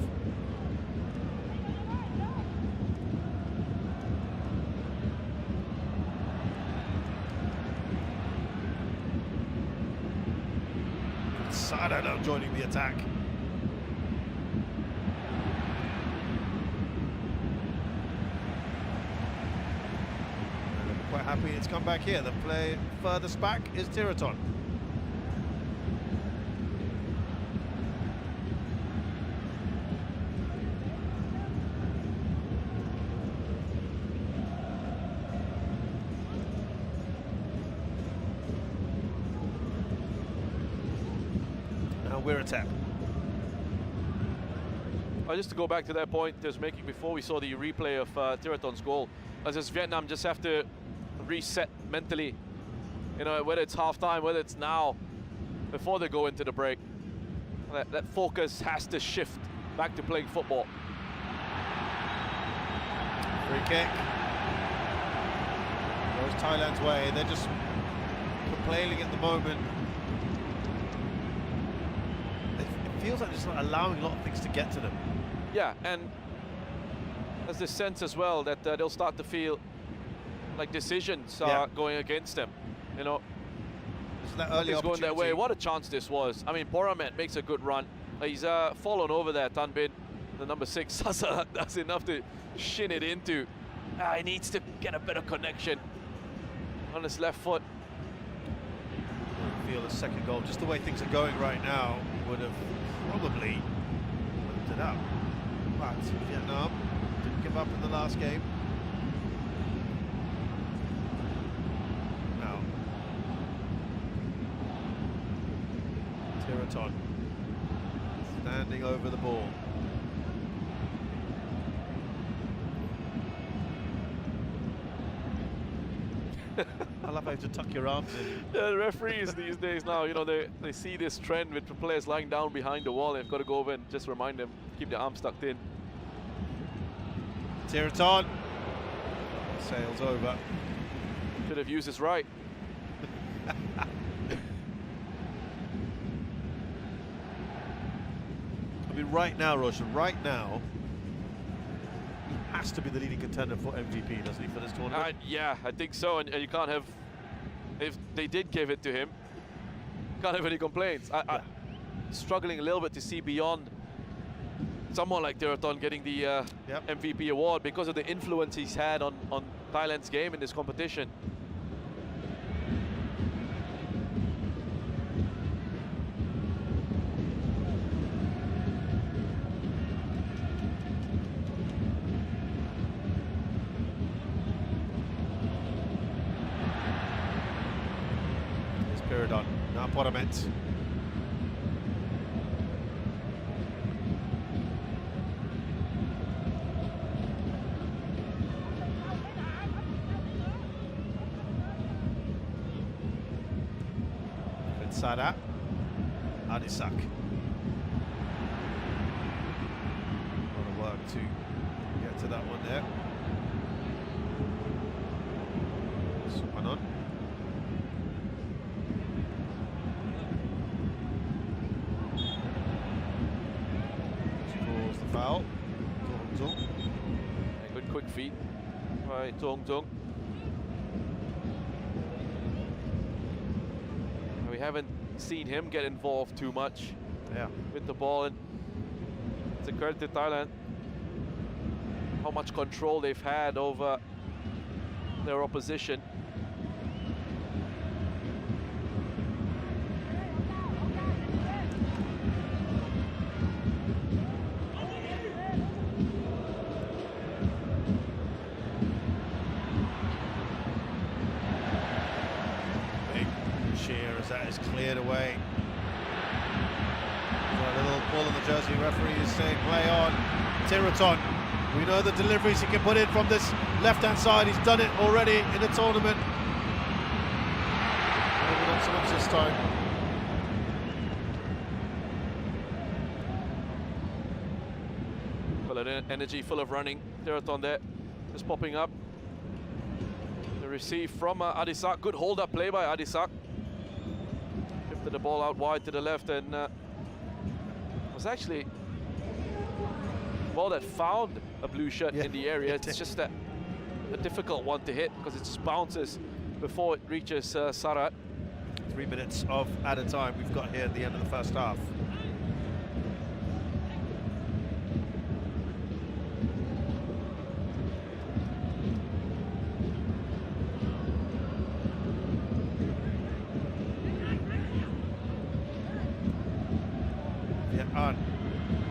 A: Sada now joining the attack. Quite happy it's come back here. The play furthest back is Diretto. We're a tap.
B: Just to go back to that point I was making before we saw the replay of Diretto's goal, as Vietnam just have to reset mentally, you know, whether it's half-time, whether it's now, before they go into the break. That focus has to shift back to playing football.
A: Free kick. Goes Thailand's way. They're just complaining at the moment. Feels like just not allowing a lot of things to get to them.
B: Yeah, and there's this sense as well that they'll start to feel like decisions are going against them. You know,
A: that early
B: going their way. What a chance this was. I mean, Poramet makes a good run. He's fallen over there. Tan Bin, the number 6, Sasa does enough to shin it into. He needs to get a better connection on his left foot.
A: I feel a second goal, just the way things are going right now, would have probably looked it up. But Vietnam didn't give up in the last game. Diretton standing over the ball. I love how you have to tuck your arms in.
B: Yeah, the referees these days now, you know, they see this trend with players lying down behind the wall. They've got to go over and just remind them, keep their arms tucked in.
A: Diretton sails over.
B: Should have used his right.
A: I mean, right now, Roshan, right now, he has to be the leading contender for MVP, doesn't he, for this tournament?
B: Yeah, I think so. And you can't have, if they did give it to him, can't have any complaints. I'm struggling a little bit to see beyond someone like Diretton getting the MVP award because of the influence he's had on Thailand's game in this competition.
A: Diretton, now Porament. Sada, Adisak. A lot of work to get to that one there. Supanon. Scores the foul. Tong.
B: Good quick feet by Tong. We haven't seen him get involved too much with the ball, and it's a credit to Thailand how much control they've had over their opposition.
A: As that is cleared away. A little pull on the jersey. Referee is saying play on. Diretton. We know the deliveries he can put in from this left-hand side. He's done it already in the tournament. Maybe not so much this time.
B: Full of energy, full of running. Diretton there, just popping up. The receive from Adisak. Good hold-up play by Adisak. The ball out wide to the left, and was actually a ball that found a blue shirt in the area. It's just a difficult one to hit because it just bounces before it reaches Sarat.
A: 3 minutes of added time we've got here at the end of the first half.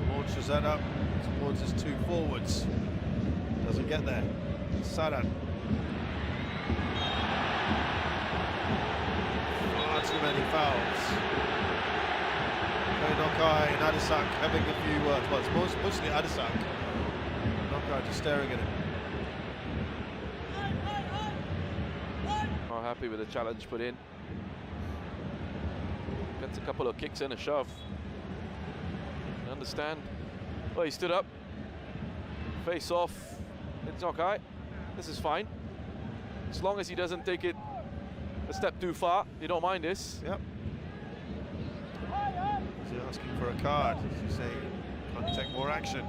A: Launches that up towards his two forwards. Doesn't get there. Saran. Far too many fouls. Nokai and Adisak having a few words. Well, it's mostly Adisak. Nokai just staring at him.
B: Not happy with the challenge put in. Gets a couple of kicks and a shove. Understand. Well, he stood up. Face off. It's okay. This is fine. As long as he doesn't take it a step too far, you don't mind this.
A: Yep. He's asking for a card. He's saying, can't take more action.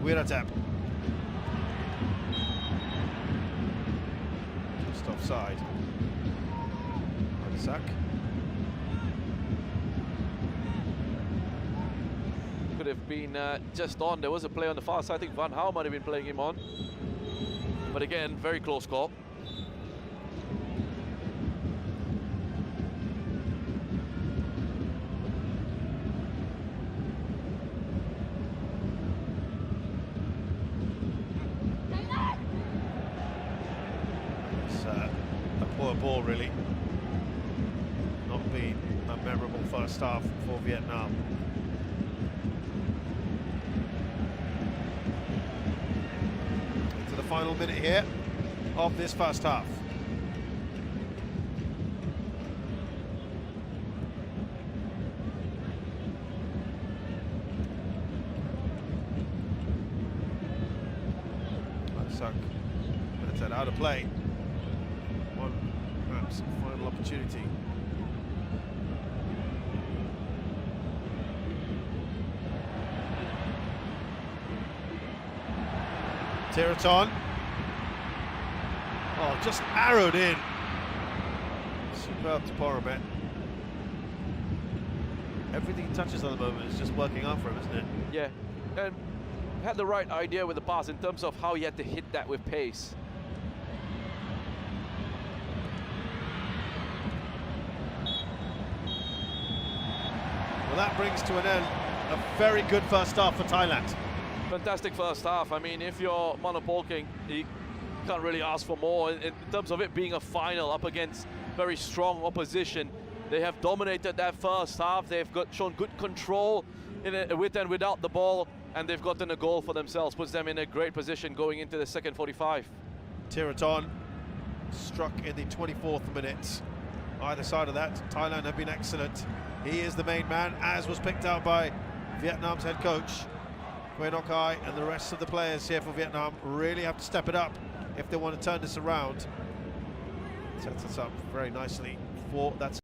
A: Wiratap. Just offside. Adisak.
B: Could have been just on. There was a play on the far side. I think Van Gaal might have been playing him on. But again, very close call.
A: ball, really. Not been a memorable first half for Vietnam. Into the final minute here of this first half. Out of play. One perhaps final opportunity. DIRETTA. Oh, just arrowed in. Superb to Poromet. Everything he touches at the moment is just working out for him, isn't it?
B: Yeah, and had the right idea with the pass in terms of how he had to hit that with pace.
A: Well, that brings to an end a very good first half for Thailand.
B: Fantastic first half. I mean, if you're Monopolking, you can't really ask for more. In terms of it being a final up against very strong opposition, they have dominated that first half. They've shown good control with and without the ball, and they've gotten a goal for themselves. Puts them in a great position going into the second 45.
A: DIRETTA struck in the 24th minute. Either side of that, Thailand have been excellent. He is the main man, as was picked out by Vietnam's head coach, Kai, and the rest of the players here for Vietnam really have to step it up if they want to turn this around. Sets us up very nicely for that.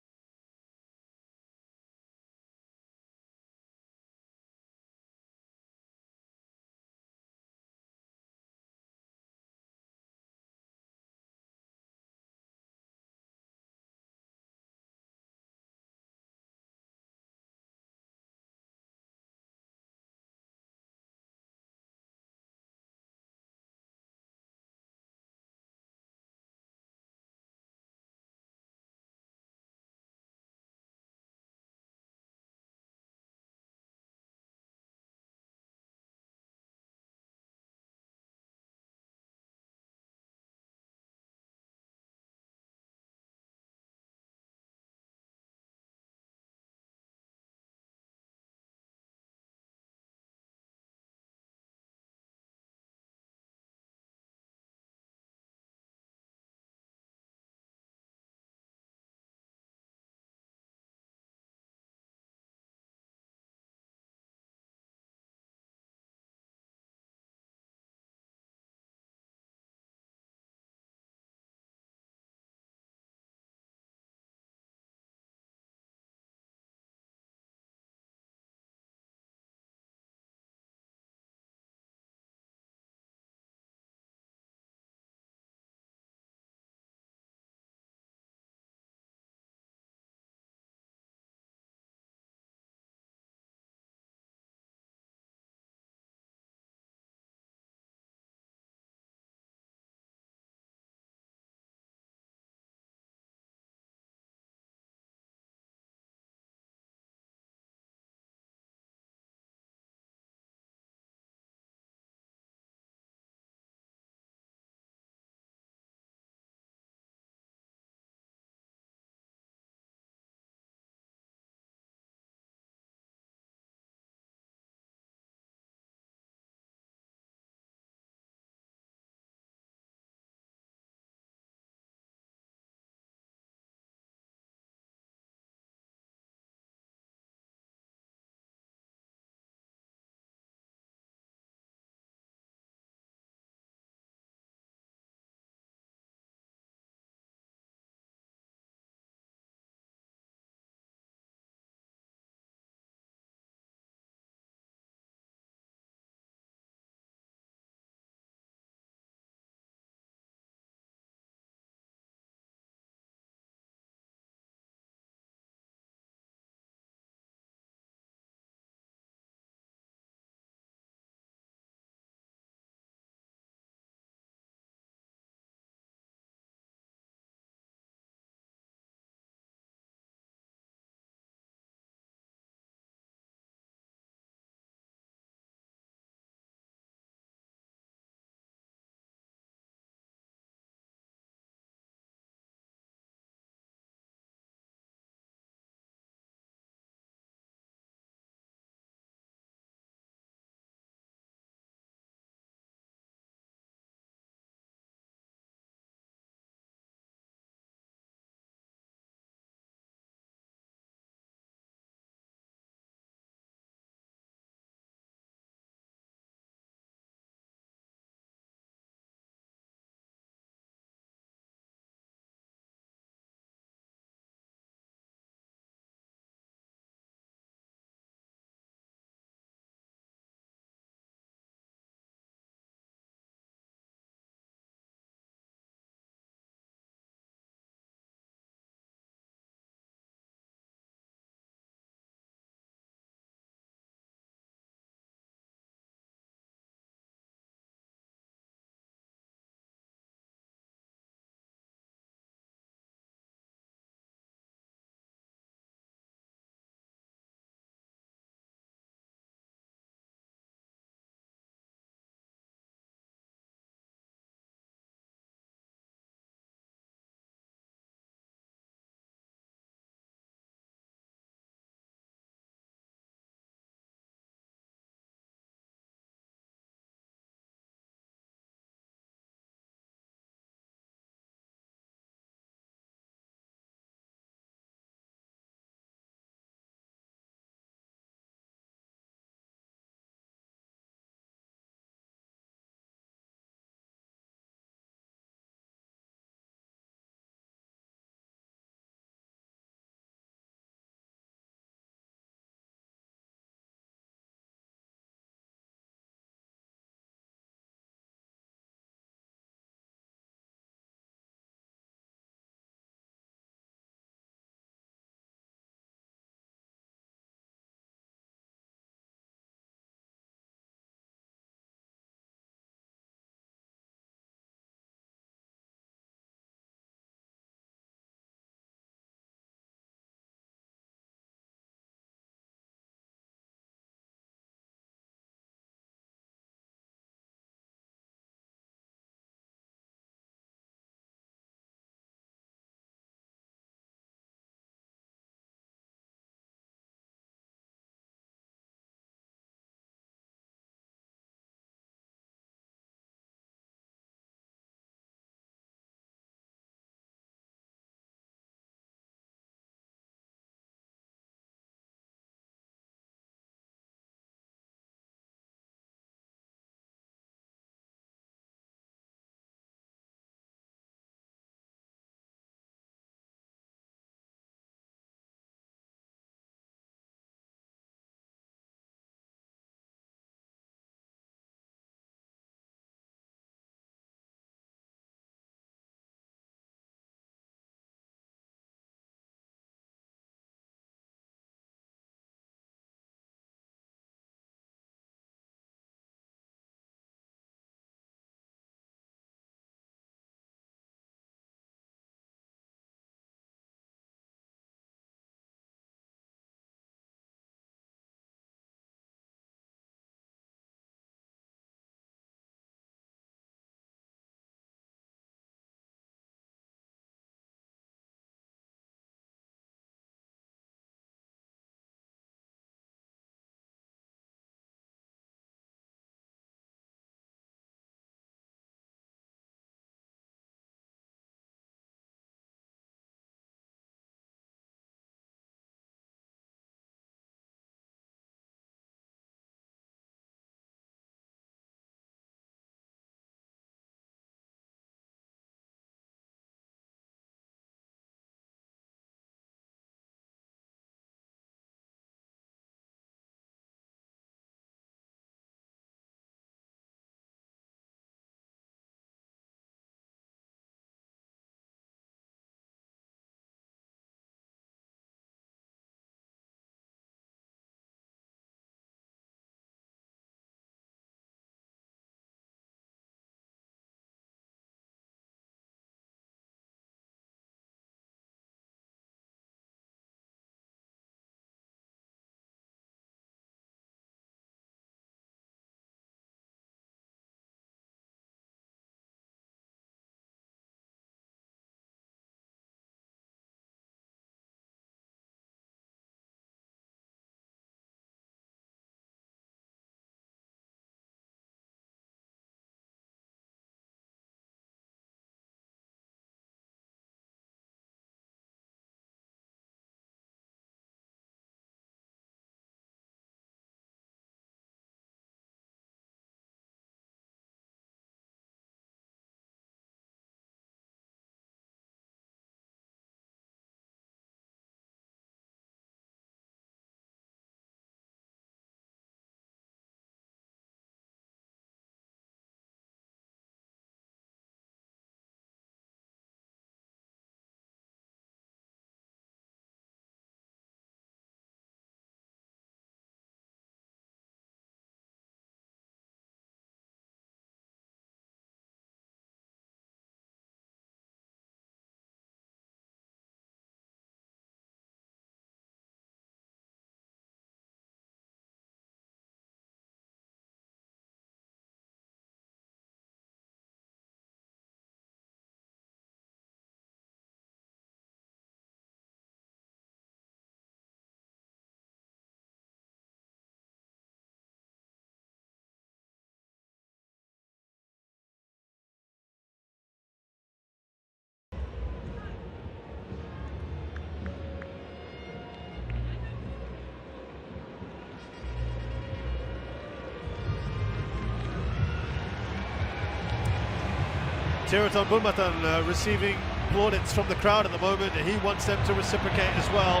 A: Tiraton Bulmatan receiving plaudits from the crowd at the moment, and he wants them to reciprocate as well.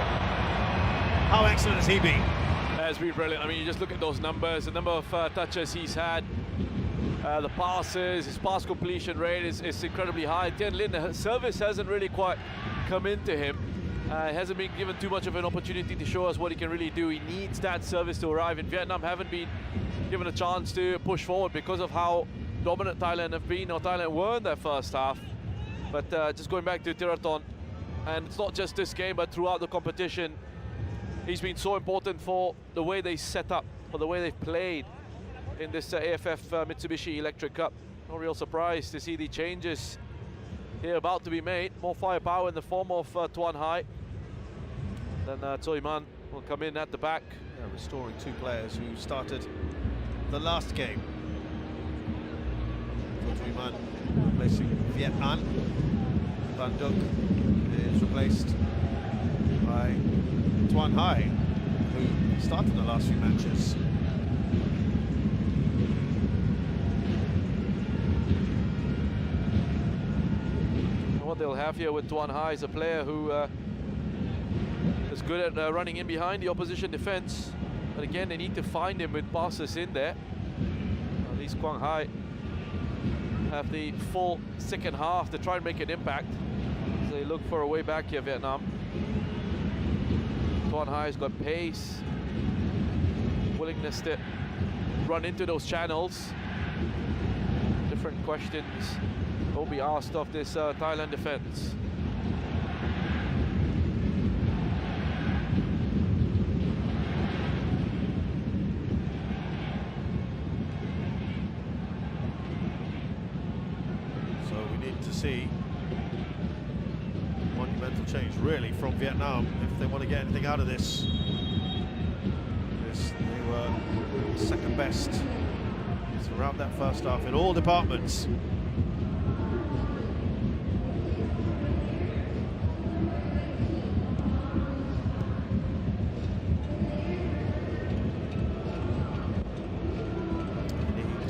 A: How excellent has he been?
B: Has been brilliant. I mean, you just look at those numbers, the number of touches he's had, the passes, his pass completion rate is incredibly high. Tien Lin, the service hasn't really quite come into him. He hasn't been given too much of an opportunity to show us what he can really do. He needs that service to arrive. In Vietnam, haven't been given a chance to push forward because of how dominant Thailand have been, or Thailand were in their first half. But just going back to Tiraton, and it's not just this game, but throughout the competition, he's been so important for the way they set up, for the way they've played in this AFF Mitsubishi Electric Cup. No real surprise to see the changes here about to be made. More firepower in the form of Tuan Hai. Then Choi Man will come in at the back.
A: Yeah, restoring two players who started the last game. Choi Man replacing Viet An. Van Duc is replaced by Tuan Hai, who started the last few matches.
B: What they'll have here with Tuan Hai is a player who is good at running in behind the opposition defense. But again, they need to find him with passes in there. At least Quang Hai have the full second half to try and make an impact. So they look for a way back here, Vietnam. Tuan Hai's got pace, willingness to run into those channels. Different questions will be asked of this Thailand defense.
A: So we need to see monumental change, really, from Vietnam if they want to get anything out of this. Because they were second best throughout that first half in all departments.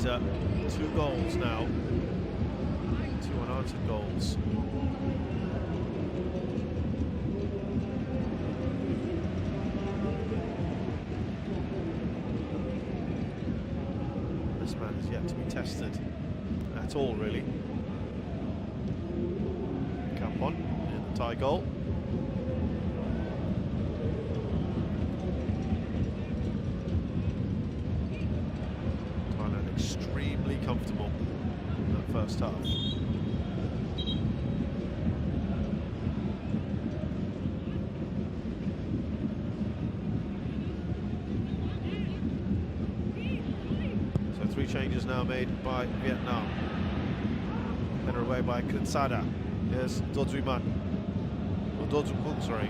A: They need 2 goals now, 2 unanswered goals. This man is yet to be tested at all, really. Campon in the tie goal. Thailand extremely comfortable in that first half. So 3 changes now made by Vietnam. Header away by Krinsada. Here's Dodzuiman. Or Dodzukung, sorry.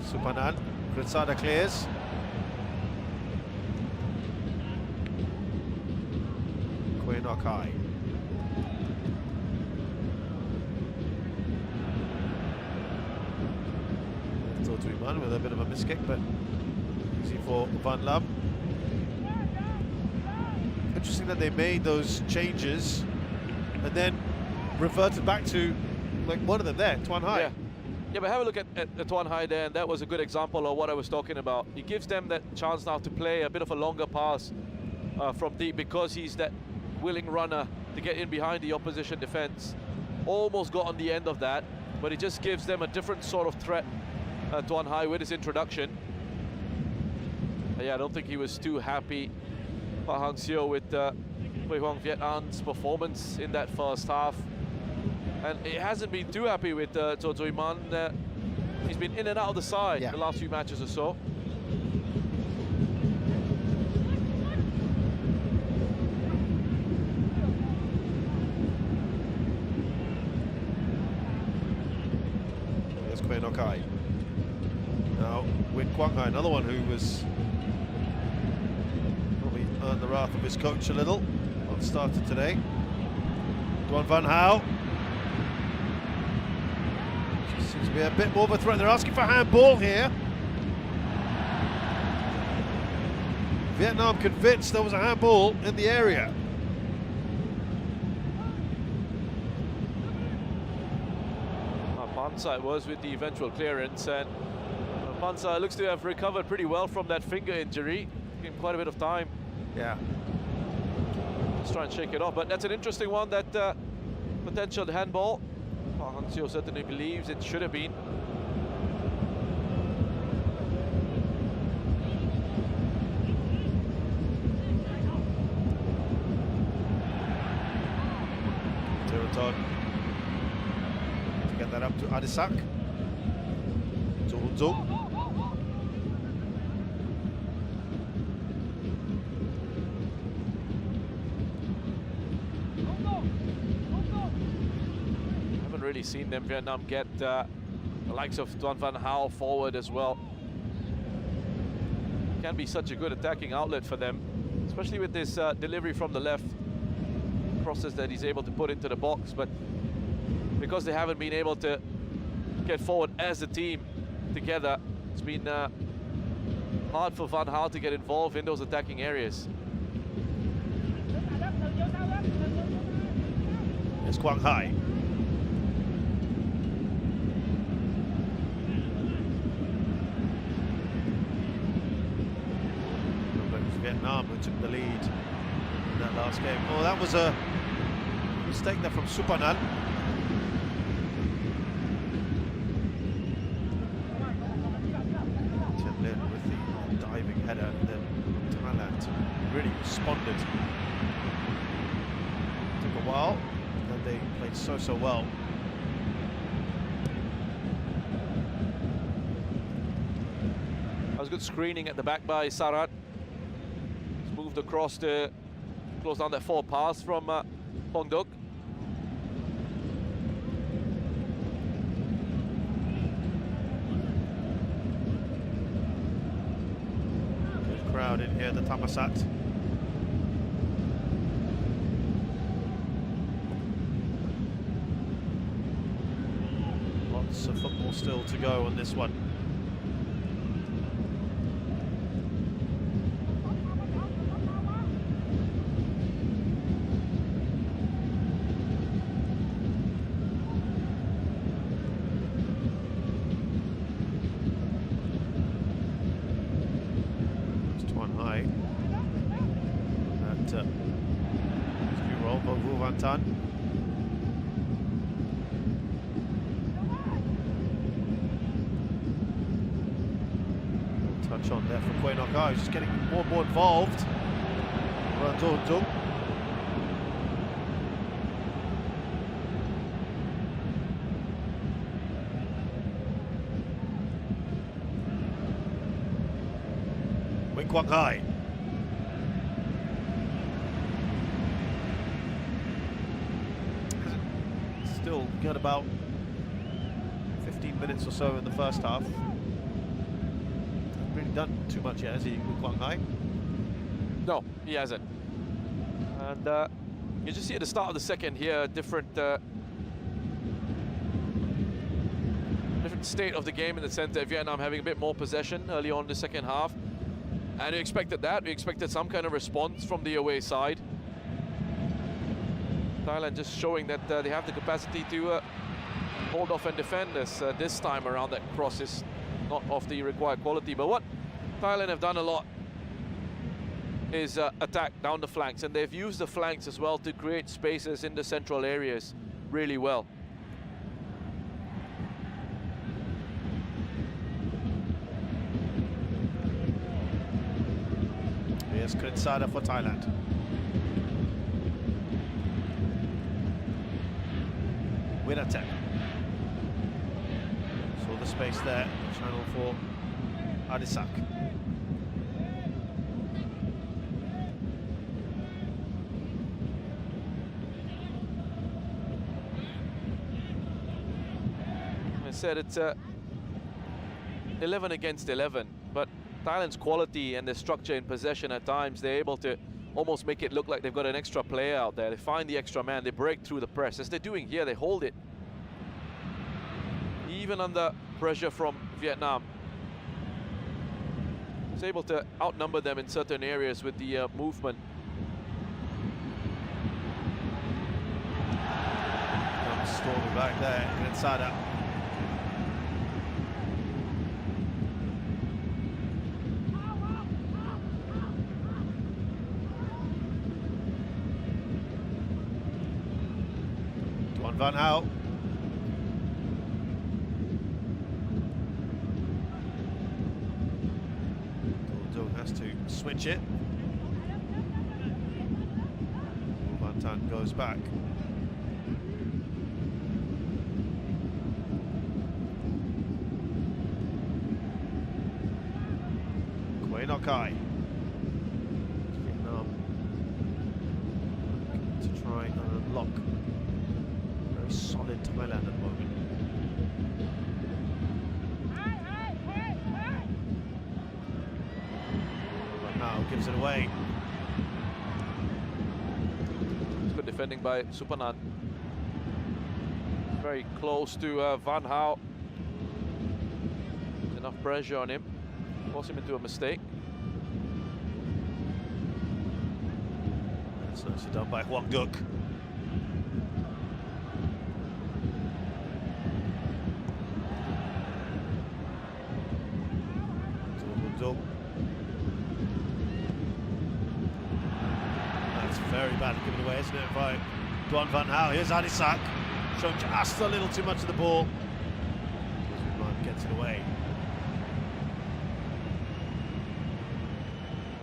A: Supanan. Krinsada clears. Nokai. Dodzuiman with a bit of a miskick, but easy for Van Lam. Interesting that they made those changes and then reverted back to like one of them there, Tuan Hai.
B: Yeah, but have a look at Tuan Hai there, and that was a good example of what I was talking about. He gives them that chance now to play a bit of a longer pass from deep, because he's that willing runner to get in behind the opposition defense. Almost got on the end of that, but it just gives them a different sort of threat, Tuan Hai, with his introduction. Yeah, I don't think he was too happy, Pa Hang Seo, with Huy Hoang Viet An's performance in that first half. And he hasn't been too happy with Cho Choi Man. He's been in and out of the side the last few matches or so.
A: There's Quay Nokai. Now, Win Quang Hai, another one who was probably earned the wrath of his coach a little. Not started today. Duan Van Hao. Seems to be a bit more of a threat. They're asking for handball here. Vietnam convinced there was a handball in the area.
B: Pansa was with the eventual clearance, and Pansa looks to have recovered pretty well from that finger injury. Gave him quite a bit of time.
A: Yeah.
B: Let's try and shake it off, but that's an interesting one, that potential handball. Hansio certainly believes it should have been.
A: Tirotod to get that up to Adisak. Zul.
B: Really seen them, Vietnam, get the likes of Tuan Van Hal forward as well. Can be such a good attacking outlet for them, especially with this delivery from the left, crosses that he's able to put into the box. But because they haven't been able to get forward as a team together, it's been hard for Van Hal to get involved in those attacking areas.
A: It's Quang Hai. Vietnam who took the lead in that last game. Oh, that was a mistake there from Supanan. Tim Lin with the diving header, and then Thailand really responded. Took a while, and they played so well.
B: That was good screening at the back by Sarat. Moved across to close down that forward pass from Hong Duk.
A: Good crowd in here at the Thammasat. Lots of football still to go on this one. Touch on there from Quay Nokai, just getting more and more involved. Ranzong. Wing Quang Hai. Still got about 15 minutes or so in the first half. Hasn't really done too much yet, has he, with Quang Hai?
B: No, he hasn't. And you just see at the start of the second here, different state of the game, in the sense that Vietnam having a bit more possession early on in the second half. And we expected that. We expected some kind of response from the away side. Thailand just showing that they have the capacity to hold off and defend us. This time around, that cross is not of the required quality. But what Thailand have done a lot is attack down the flanks, and they've used the flanks as well to create spaces in the central areas really well.
A: Here's Krinsada for Thailand. Winatep. Saw the space there, channel for Adisak.
B: I said it's 11 against 11, but Thailand's quality and their structure in possession at times, they're able to almost make it look like they've got an extra player out there. They find the extra man, they break through the press. As they're doing here, they hold it. Even under pressure from Vietnam. He's able to outnumber them in certain areas with the movement.
A: Storming back there, inside out. Van Gaal. Doug has to switch it. Van Tan goes back. Nokai. Vietnam to try and unlock. Very solid Thailand at the moment. But now gives it away.
B: Good defending by Supanan. Very close to Van Gaal. Enough pressure on him. Force him into a mistake.
A: That's nicely done by Huang Duc. That's very badly given away, isn't it, by Duan Van Gaal. Here's Adisak, showing just a little too much of the ball. Gets it away.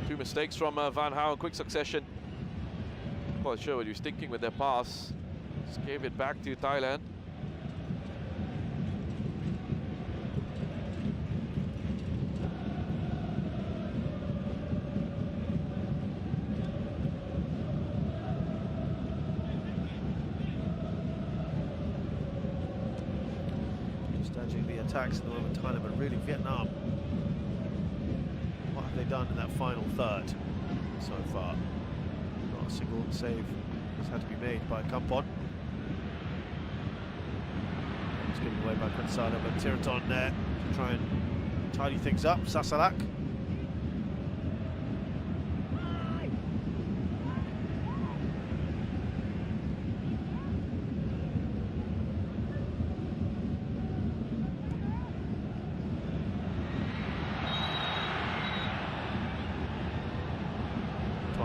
B: Two mistakes from Van Gaal in quick succession. Quite sure what he was thinking with their pass. Just gave it back to Thailand.
A: Staging the attacks at the moment, Thailand, but really Vietnam. What have they done in that final third so far? Not a single save has had to be made by Kampon. It's given away by Quinsala, but Tiraton there to try and tidy things up. Sasalak.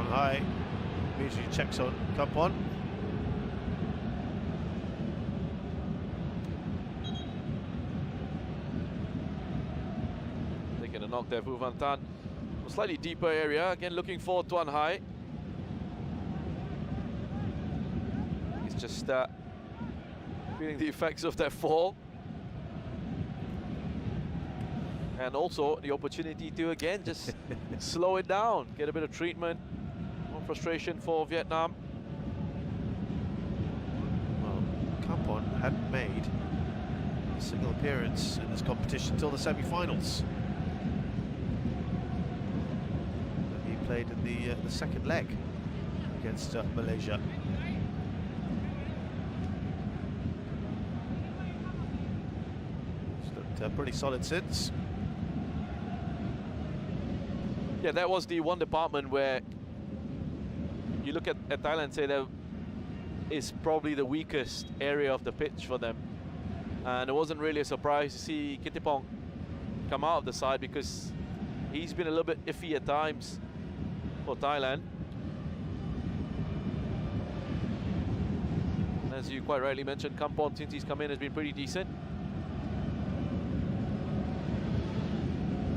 A: High, immediately checks on Kampon.
B: Taking a knock there for Van Tan. A slightly deeper area, again looking for Tuan Hai. He's just feeling the effects of that fall. And also the opportunity to again just slow it down, get a bit of treatment. Frustration for Vietnam.
A: Well, Kampon hadn't made a single appearance in this competition until the semi-finals. He played in the second leg against Malaysia. He's looked pretty solid since.
B: Yeah, that was the one department where you look at Thailand and say that is probably the weakest area of the pitch for them. And it wasn't really a surprise to see Kittipong come out of the side because he's been a little bit iffy at times for Thailand. As you quite rightly mentioned, Kampon, since he's come in, has been pretty decent.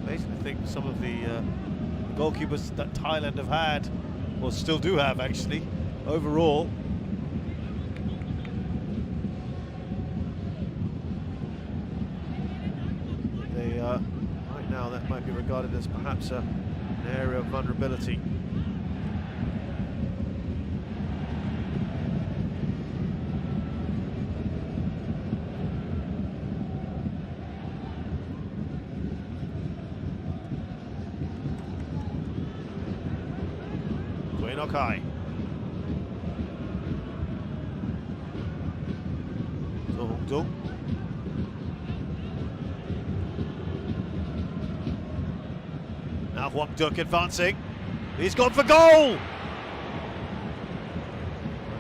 A: Basically, I think some of the goalkeepers that Thailand have had, or still do have actually, overall. They right now that might be regarded as perhaps an area of vulnerability. Nokai. So now Quang Duc advancing. He's gone for goal!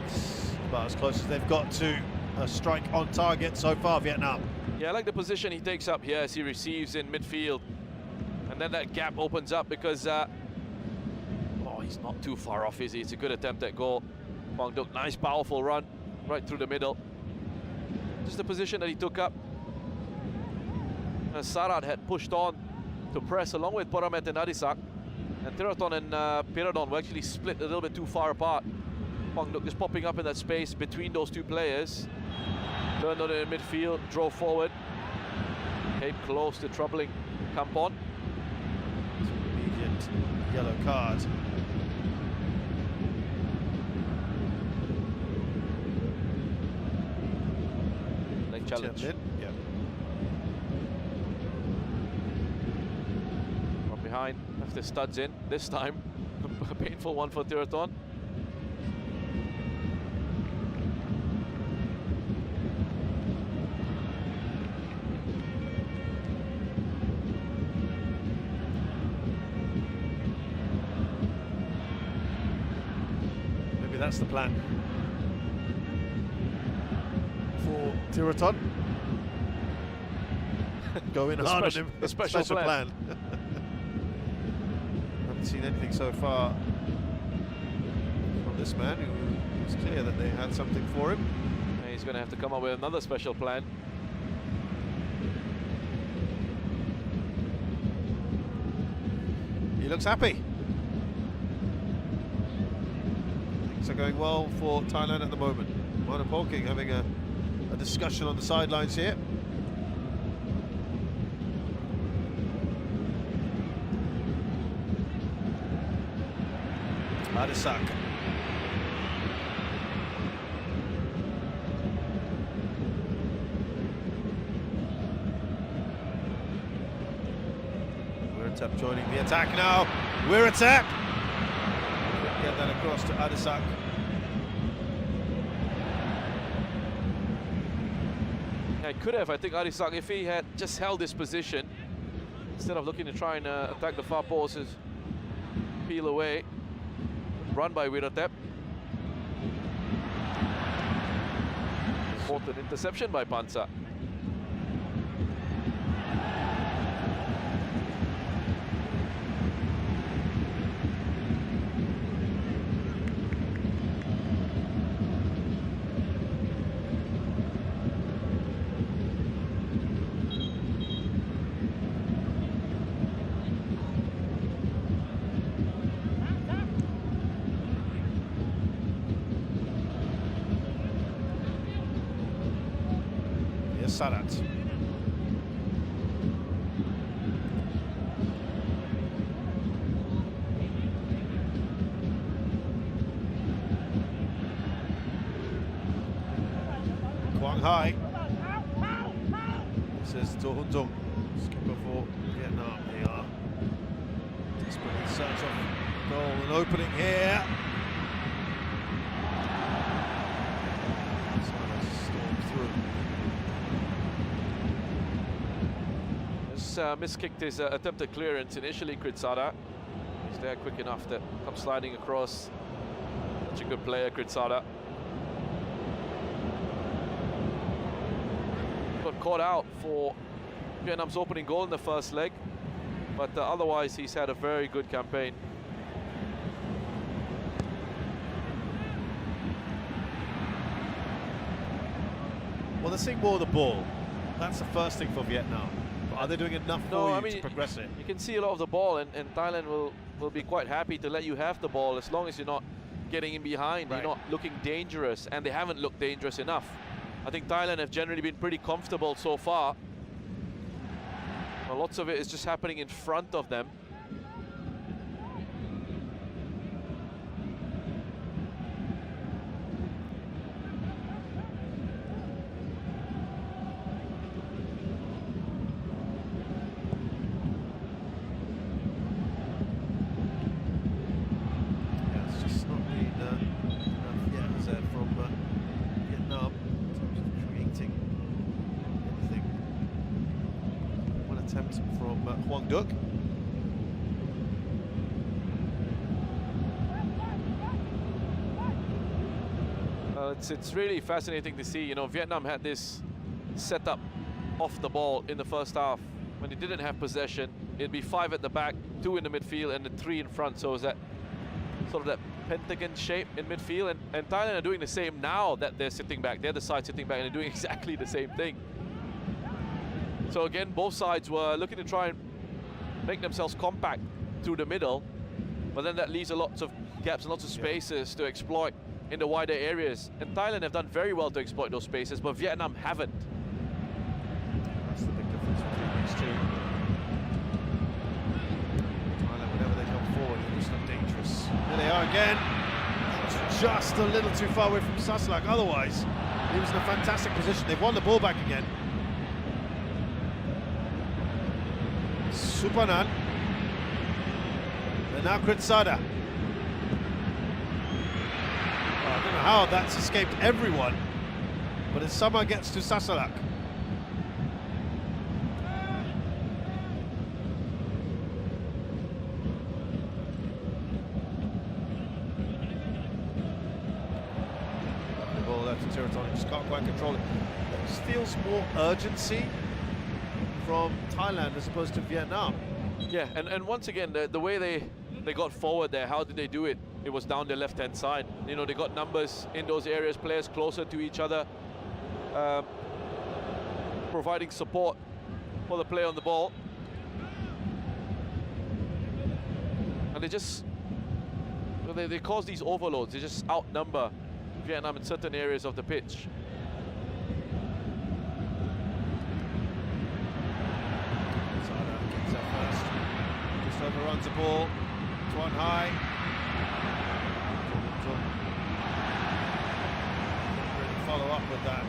A: It's about as close as they've got to a strike on target so far, Vietnam.
B: Yeah, I like the position he takes up here as he receives in midfield. And then that gap opens up because, oh, he's not too far off, is he? It's a good attempt at goal. Quang Duc, nice, powerful run right through the middle. Just the position that he took up. Sarat had pushed on to press along with Poramet and Adisak. And Tiraton and Piradon were actually split a little bit too far apart. Quang Duc just popping up in that space between those two players. Turned on it in midfield, drove forward. Came close to troubling Kampon.
A: Immediate yellow card.
B: Leg challenge.
A: Yeah.
B: From behind, left the studs in. This time, a painful one for Tiraton.
A: Maybe that's the plan for Tiraton. Go in hard on him.
B: A special plan.
A: Haven't seen anything so far from this man. It was clear that they had something for him.
B: And he's going to have to come up with another special plan.
A: He looks happy. Things are going well for Thailand at the moment. Mana Polking having a discussion on the sidelines here. Adisak. Wiratap joining the attack now. Wiratap! Get that across to Adisak.
B: Yeah, he could have, I think, Adisak, if he had just held this position, instead of looking to try and attack the far post, is peel away. Run by Wiratap. Important interception by Pansa.
A: Sarat. Quang Hai. Says To Hun Dung, skipper for Vietnam. They are desperately in search of goal. An opening here. Storm through.
B: Miskicked his attempted clearance initially, Kritsada. He's there quick enough to come sliding across. Such a good player, Kritsada. Got caught out for Vietnam's opening goal in the first leg, but otherwise he's had a very good campaign.
A: Well, they're seeing more of the ball. That's the first thing for Vietnam. Are they doing enough for you to progress it?
B: You can see a lot of the ball, and Thailand will be quite happy to let you have the ball as long as you're not getting in behind,
A: right.
B: You're not looking dangerous, and they haven't looked dangerous enough. I think Thailand have generally been pretty comfortable so far. Well, lots of it is just happening in front of them.
A: From Quang Duc.
B: Well, it's really fascinating to see. You know, Vietnam had this setup off the ball in the first half. When they didn't have possession, it'd be 5 at the back, 2 in the midfield, and the 3 in front. So it was that sort of that pentagon shape in midfield. And Thailand are doing the same now that they're sitting back. They're the side sitting back, and they're doing exactly the same thing. So again, both sides were looking to try and make themselves compact through the middle, but then that leaves lots of gaps and lots of spaces to exploit in the wider areas. And Thailand have done very well to exploit those spaces, but Vietnam haven't.
A: That's the big difference between these two. Thailand, whenever they come forward, they just look dangerous. There they are again. Just a little too far away from Sasalak. Otherwise, he was in a fantastic position. They've won the ball back again. Supanan. And now Kritsada. Well, I don't know how that's escaped everyone, but it somehow gets to Sasalak. The ball left to Tiraton, just can't quite control it. It just feels more urgency from Thailand as opposed to Vietnam.
B: Yeah, and once again, the way they got forward there, how did they do it? It was down the left-hand side. You know, they got numbers in those areas, players closer to each other, providing support for the play on the ball. And they just, they cause these overloads. They just outnumber Vietnam in certain areas of the pitch.
A: Overruns the ball, it's one high. Really follow up with that.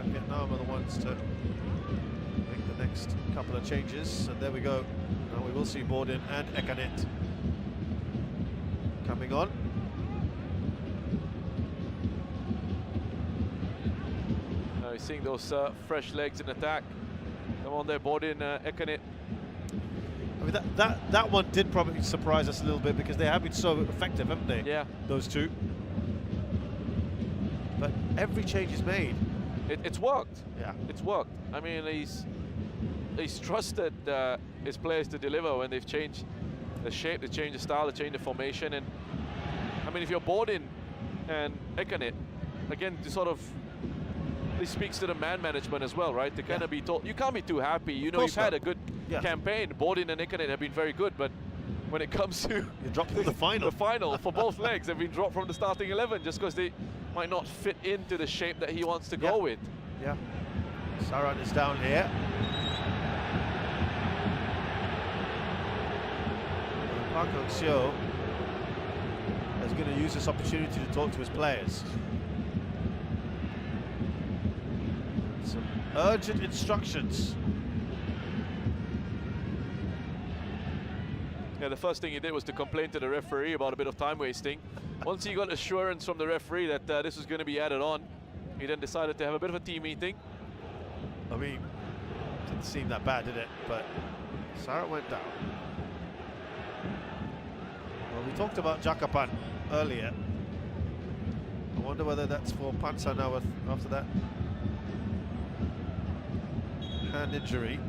A: Vietnam are the ones to make the next couple of changes, and there we go. Now we will see Borden and Ekanet coming on.
B: Now we're seeing those fresh legs in attack. Come on there, Borden, Ekanet.
A: I mean, that one did probably surprise us a little bit because they have been so effective, haven't they?
B: Yeah.
A: Those two. But every change is made.
B: It's worked.
A: Yeah,
B: it's worked. I mean, he's trusted his players to deliver when they've changed the shape, they changed the style, they changed the formation. And I mean, if you're Borden and Ekanet, again, to sort of, this speaks to the man management as well, right? To kind of be told, you can't be too happy. You know, you've had a good campaign. Borden and Ekanet have been very good, but when it comes to
A: you dropped to the final.
B: The final for both legs, they've been dropped from the starting 11 just because they might not fit into the shape that he wants to go with.
A: Yeah. Saran is down here. Park Hang-seo is going to use this opportunity to talk to his players. Some urgent instructions.
B: Yeah, the first thing he did was to complain to the referee about a bit of time wasting. Once he got assurance from the referee that this was going to be added on, he then decided to have a bit of a team meeting.
A: I mean, didn't seem that bad, did it? But Sarah went down. Well, we talked about Jakapan earlier. I wonder whether that's for Pansa now after that hand injury.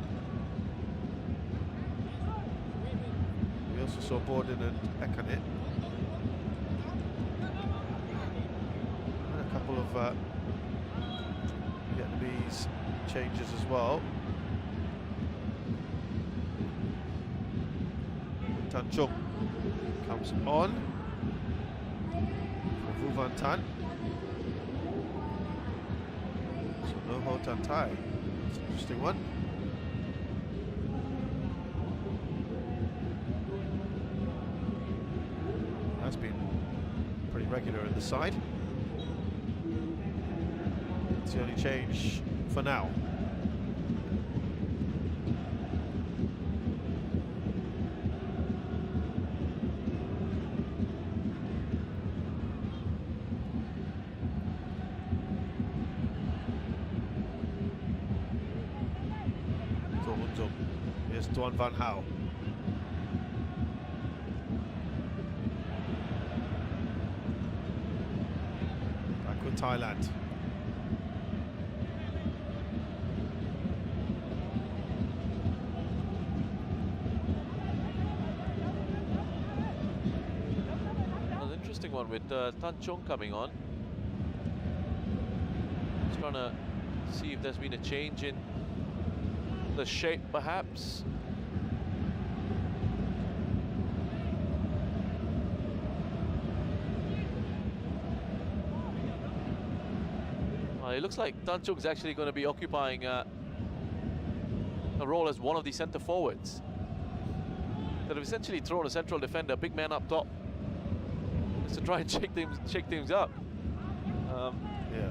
A: We also saw Borden and Ekanet. And a couple of Vietnamese changes as well. Tan Chung comes on for Vu Van Tan. So no Ho Tan Tai. It's an interesting one. Has been pretty regular in the side. It's the only change for now. Tung. Here's Duan Van Hao. Back with Thailand.
B: An interesting one with Tan Chung coming on. Just trying to see if there's been a change in the shape, perhaps. It looks like Tan Chung's actually going to be occupying a role as one of the centre forwards. That have essentially thrown a central defender, big man up top, just to try and shake things up.
A: Yeah.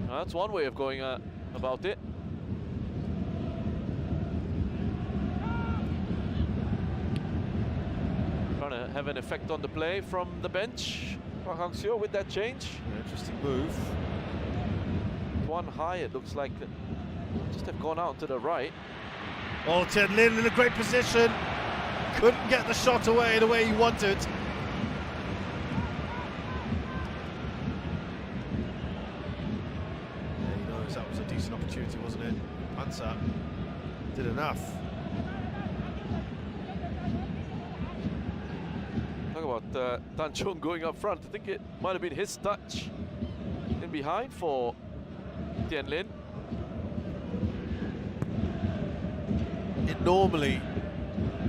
B: That's one way of going about it. Trying to have an effect on the play from the bench. Park Hang-seo with that change.
A: Interesting move.
B: One high, it looks like just have gone out to the right.
A: Oh, Tian Lin in a great position. Couldn't get the shot away the way he wanted. Yeah, he knows that was a decent opportunity, wasn't it? Pansa did enough.
B: Talk about Tan Chung going up front. I think it might have been his touch in behind for Tian Lin.
A: It normally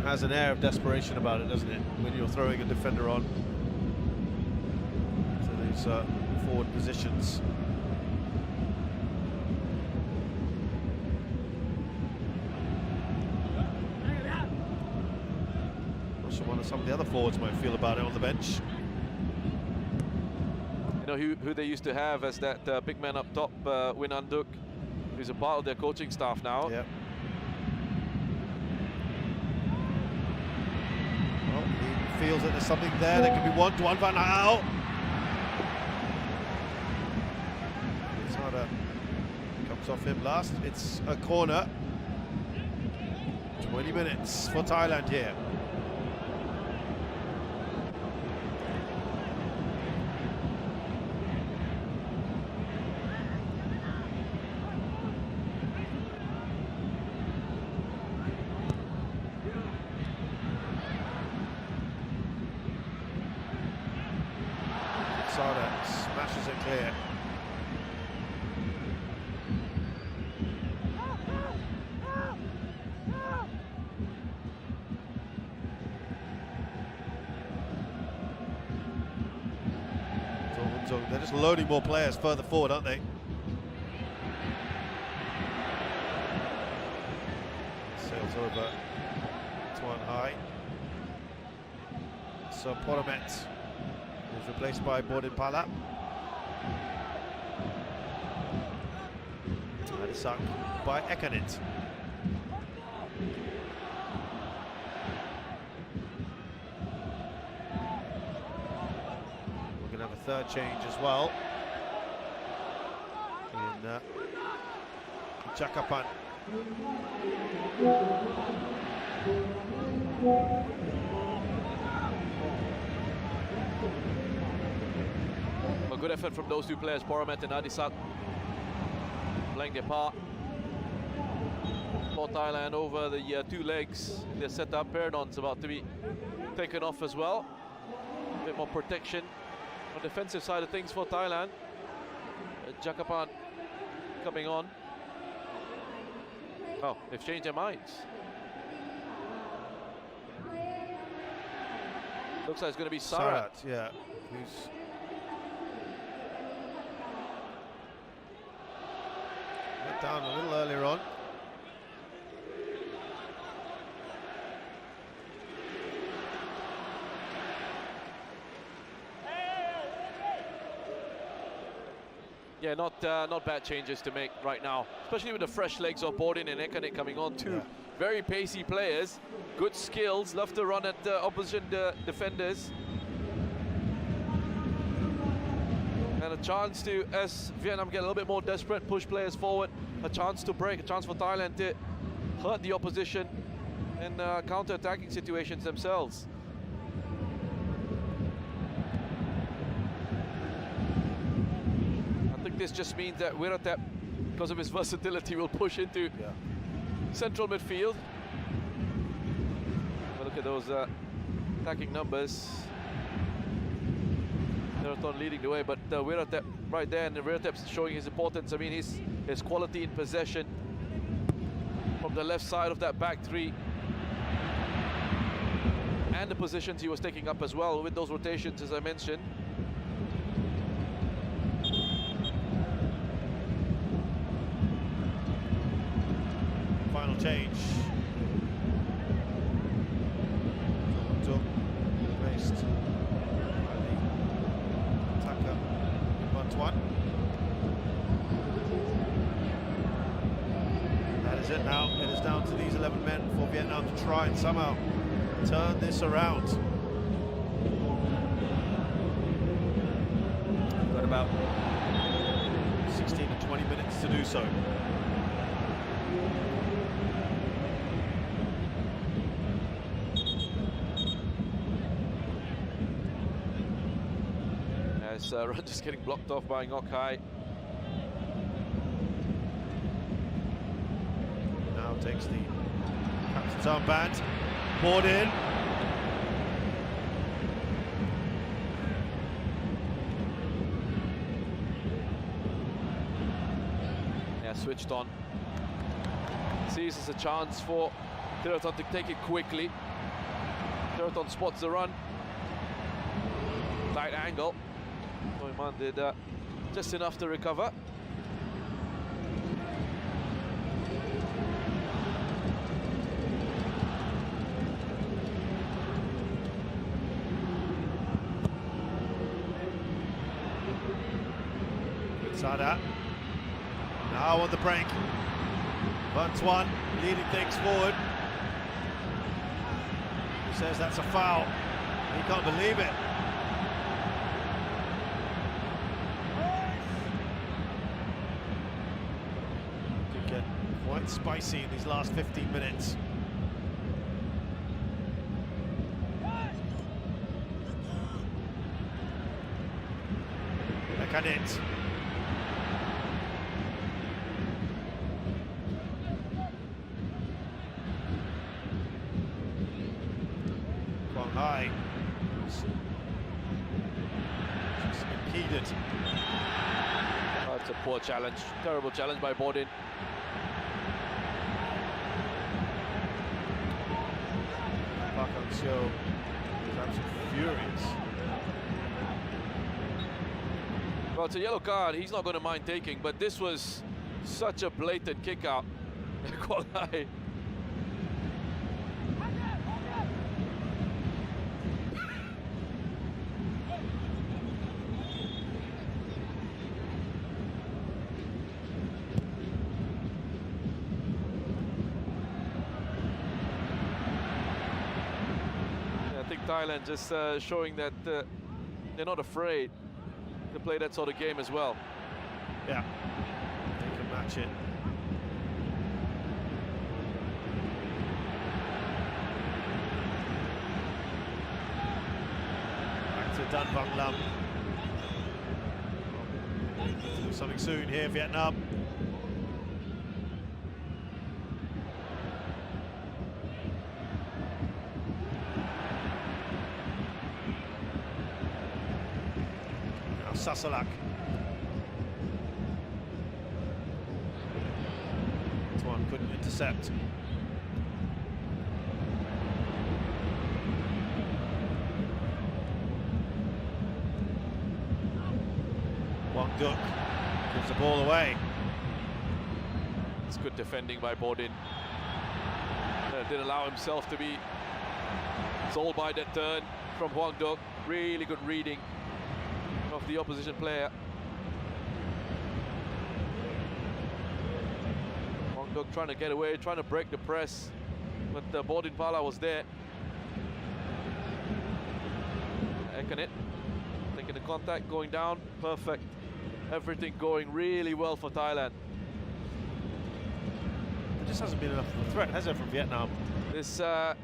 A: has an air of desperation about it, doesn't it, when you're throwing a defender on to these forward positions. Not sure what some of the other forwards might feel about it on the bench.
B: You know who they used to have as that big man up top, Win Anduk, who's a part of their coaching staff now.
A: Yep. Well, he feels that there's something there that can be won. Duan Van Hao. Comes off him last. It's a corner. 20 minutes for Thailand here. Smashes it clear. So they're just loading more players further forward, aren't they? Sails over Tuan Hai. So Poromet is replaced by Bordin Pala. And it's sunk by Ekanit. We're going to have a third change as well in Jakapan.
B: A good effort from those two players, Poromet and Adisak, playing their part for Thailand over the two legs. Their setup, Peridon's about to be taken off as well. A bit more protection on the defensive side of things for Thailand. Jakapan coming on. Oh, they've changed their minds. Looks like it's going to be Sarat.
A: Yeah, who's went down a little earlier on.
B: Yeah, not bad changes to make right now, especially with the fresh legs of Bordin and Ekanit coming on. Two very pacey players, good skills, love to run at opposition defenders. And a chance to, as Vietnam get a little bit more desperate, push players forward, a chance to break, a chance for Thailand to hurt the opposition in counter-attacking situations themselves. I think this just means that DIRETTA, because of his versatility, will push into central midfield. But look at those attacking numbers. DIRETTA leading the way, but DIRETTA right there, and DIRETTA showing his importance. I mean, his quality in possession from the left side of that back three, and the positions he was taking up as well with those rotations, as I mentioned.
A: Final change. Placed by the attacker, one. That is it now. It is down to these 11 men for Vietnam to try and somehow turn this around. We've got about 16 to 20 minutes to do so.
B: As run just getting blocked off by Ngoc Hai.
A: Now takes the captain's armband, poured in.
B: Yeah, switched on. Sees as a chance for DIRETTA to take it quickly. DIRETTA spots the run. Tight angle. Neumann did just enough to recover.
A: Sada now on the break. One leading things forward. He says that's a foul. He can't believe it. Could get quite spicy in these last 15 minutes. Lasciate. High. Just impeded.
B: That's a poor challenge. Terrible challenge by Bodin.
A: Park Hang-seo is absolutely furious.
B: Well, it's a yellow card. He's not going to mind taking, but this was such a blatant kick out. Quite high. I think Thailand just showing that they're not afraid to play that sort of game as well.
A: Yeah, they can match it. Back to Dan Van Lam. Need to do something soon here, Vietnam. Sasalak. This one couldn't intercept. Wang Duc gives the ball away.
B: It's good defending by Bodin. Didn't allow himself to be sold by that turn from Wang Duc. Really good reading of the opposition player. Wang Duc trying to get away, trying to break the press, but Bodin Pala was there. Ekanit taking the contact, going down, perfect. Everything going really well for Thailand.
A: just hasn't been enough of a threat, has it, from Vietnam?
B: This, I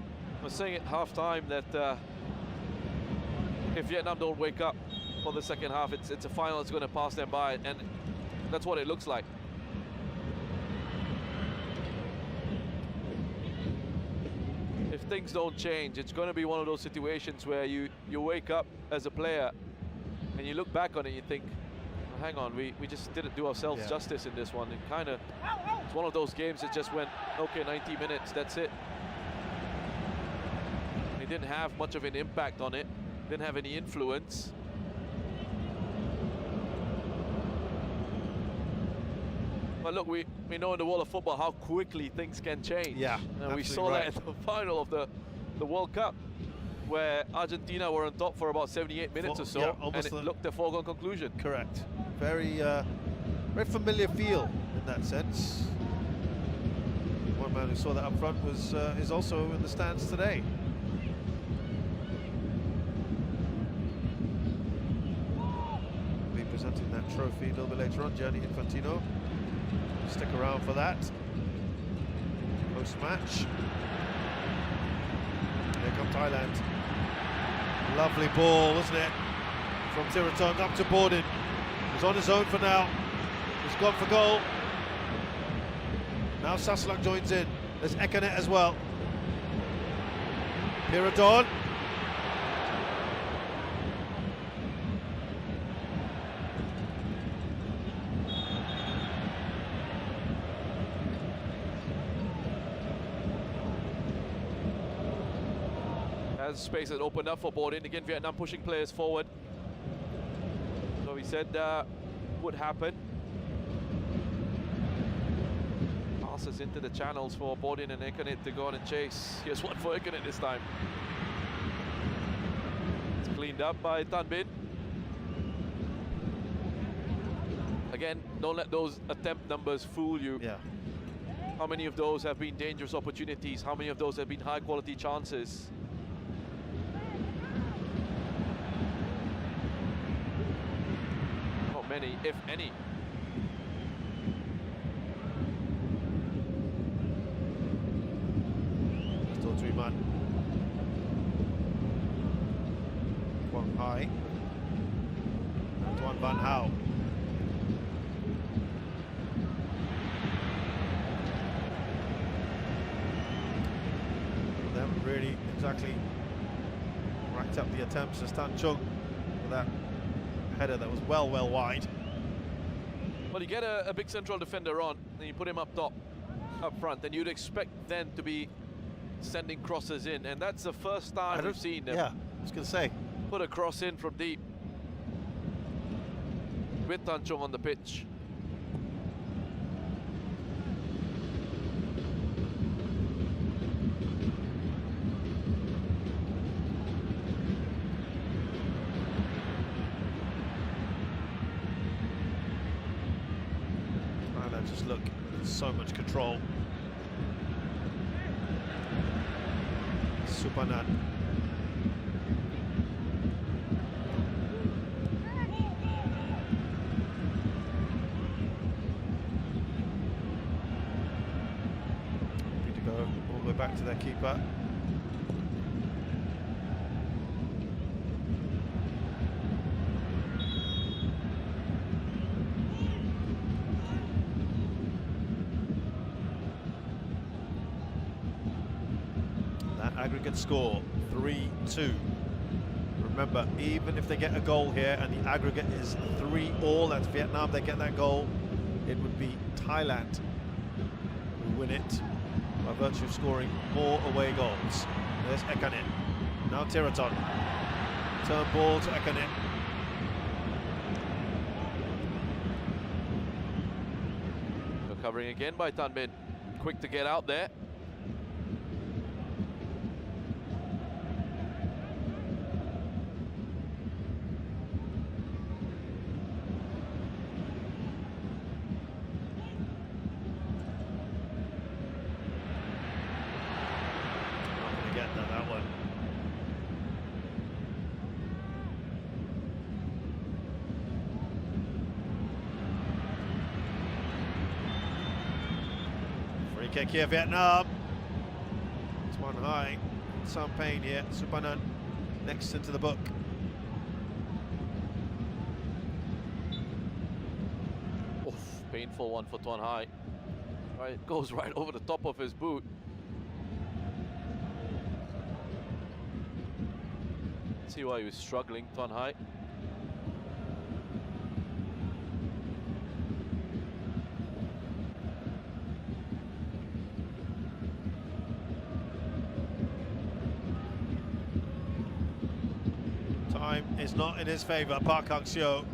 B: was saying at half-time that if Vietnam don't wake up for the second half, it's a final that's going to pass them by, and that's what it looks like. If things don't change, it's going to be one of those situations where you wake up as a player and you look back on it and you think, oh, hang on, we just didn't do ourselves justice in this one. It kind of, it's one of those games that just went, okay, 90 minutes, that's it. It didn't have much of an impact on it, didn't have any influence. But look, we know in the world of football how quickly things can change.
A: Yeah,
B: and we saw that in the final of the World Cup, where Argentina were on top for about 78 minutes or so, and it looked a foregone conclusion.
A: Correct. Very, very familiar feel in that sense. One man who saw that up front was is also in the stands today. We'll be presenting that trophy a little bit later on. Gianni Infantino. Stick around for that. Post-match. Here come Thailand. Lovely ball, wasn't it? From Tiraton up to Borden. He's on his own for now. He's gone for goal. Now Saslak joins in. There's Ekanet as well. Piradon.
B: As space has opened up for Borden. Again, Vietnam pushing players forward. So he said would happen. Passes into the channels for Borden and Ekanet to go on and chase. Here's one for Ekanet this time. It's cleaned up by Tan Bin. Again, don't let those attempt numbers fool you.
A: Yeah.
B: How many of those have been dangerous opportunities? How many of those have been high quality chances? Not many, if any.
A: Still 3-man. Quang Hai. Antoine Van Hao. They haven't really exactly racked up the attempts as Tan Chung with that header that was well wide.
B: Well, you get a big central defender on, and you put him up top, up front, and you'd expect them to be sending crosses in, and that's the first time we've seen them.
A: Yeah, I was going to say.
B: Put a cross in from deep with Tan Chung on the pitch.
A: Just look, so much control. Supanan. Need to go all the way back to their keeper. Aggregate score 3-2. Remember, even if they get a goal here and the aggregate is 3-all, that's Vietnam, they get that goal, it would be Thailand who win it by virtue of scoring more away goals. There's Ekanet. Now Tiraton. Turn ball to Ekanet.
B: Recovering again by Tan Bin. Quick to get out there.
A: That one. Free kick here, Vietnam. It's one high. Some pain here. Supanan next into the book.
B: Oof, painful one for Tuan Hai. Right, goes right over the top of his boot. See why he was struggling, Tuan Hai.
A: Time is not in his favour, Park Hang-seo.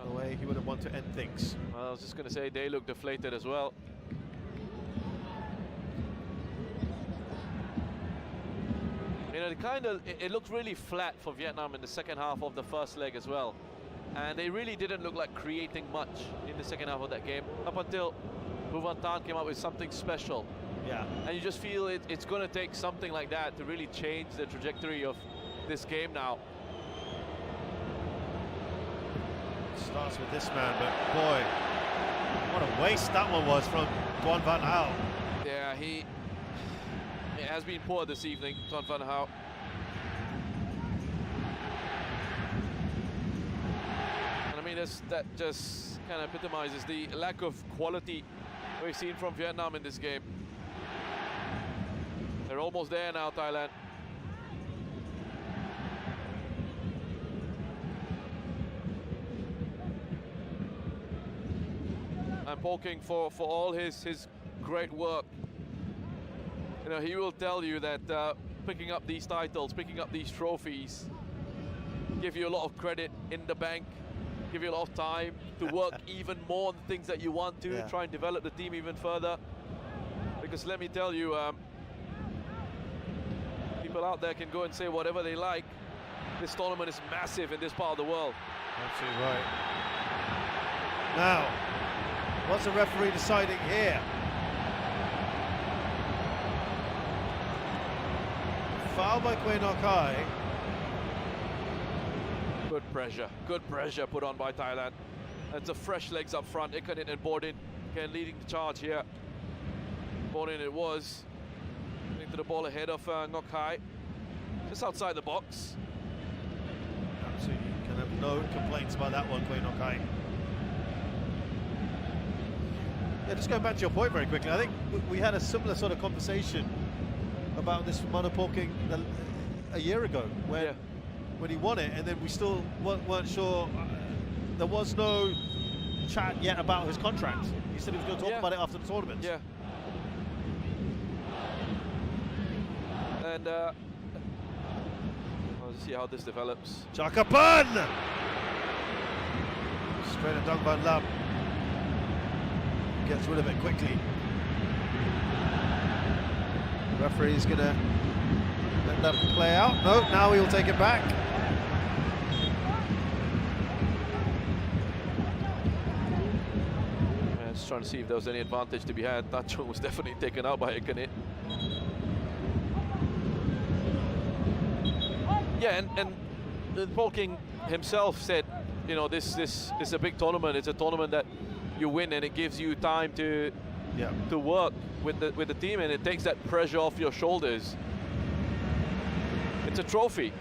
A: The way he would have wanted to end things.
B: I was just going to say they look deflated as well. You know, it looked really flat for Vietnam in the second half of the first leg as well. And they really didn't look like creating much in the second half of that game, up until Vuvan Tan came up with something special.
A: Yeah.
B: And you just feel it's going to take something like that to really change the trajectory of this game now.
A: Starts with this man, but boy, what a waste that one was from Tuan Van Hao.
B: Yeah, it has been poor this evening, Tuan Van Hao. And I mean, that just kind of epitomizes the lack of quality we've seen from Vietnam in this game. They're almost there now, Thailand. I'm poking for all his great work. You know, he will tell you that picking up these titles, picking up these trophies, give you a lot of credit in the bank, give you a lot of time to work even more on the things that you want to, try and develop the team even further. Because let me tell you, people out there can go and say whatever they like. This tournament is massive in this part of the world.
A: Absolutely right. Now, what's the referee deciding here? Foul by Quay Nok Hai. Good pressure put on by Thailand. That's a fresh legs up front. Ikanin and Bordin again leading the charge here. Bordin it was. Into the ball ahead of Nok Hai. Just outside the box. Absolutely, can have no complaints about that one, Quay Nok Hai. Yeah, just going back to your point very quickly, I think we had a similar sort of conversation about this monopoking a year ago when he won it, and then we still weren't sure. There was no chat yet about his contract. He said he was going to talk about it after the tournament.
B: Yeah. And I'll see how this develops.
A: Chakapan! Straight at Dong Van Lam. Gets rid of it quickly. The referee's going to let that play out. No, now he will take it back.
B: Just trying to see if there was any advantage to be had. That Chung was definitely taken out by Ikanin. Yeah, and Polking himself said, you know, this is a big tournament. It's a tournament that you win, and it gives you time to work with the team, and it takes that pressure off your shoulders. It's a trophy,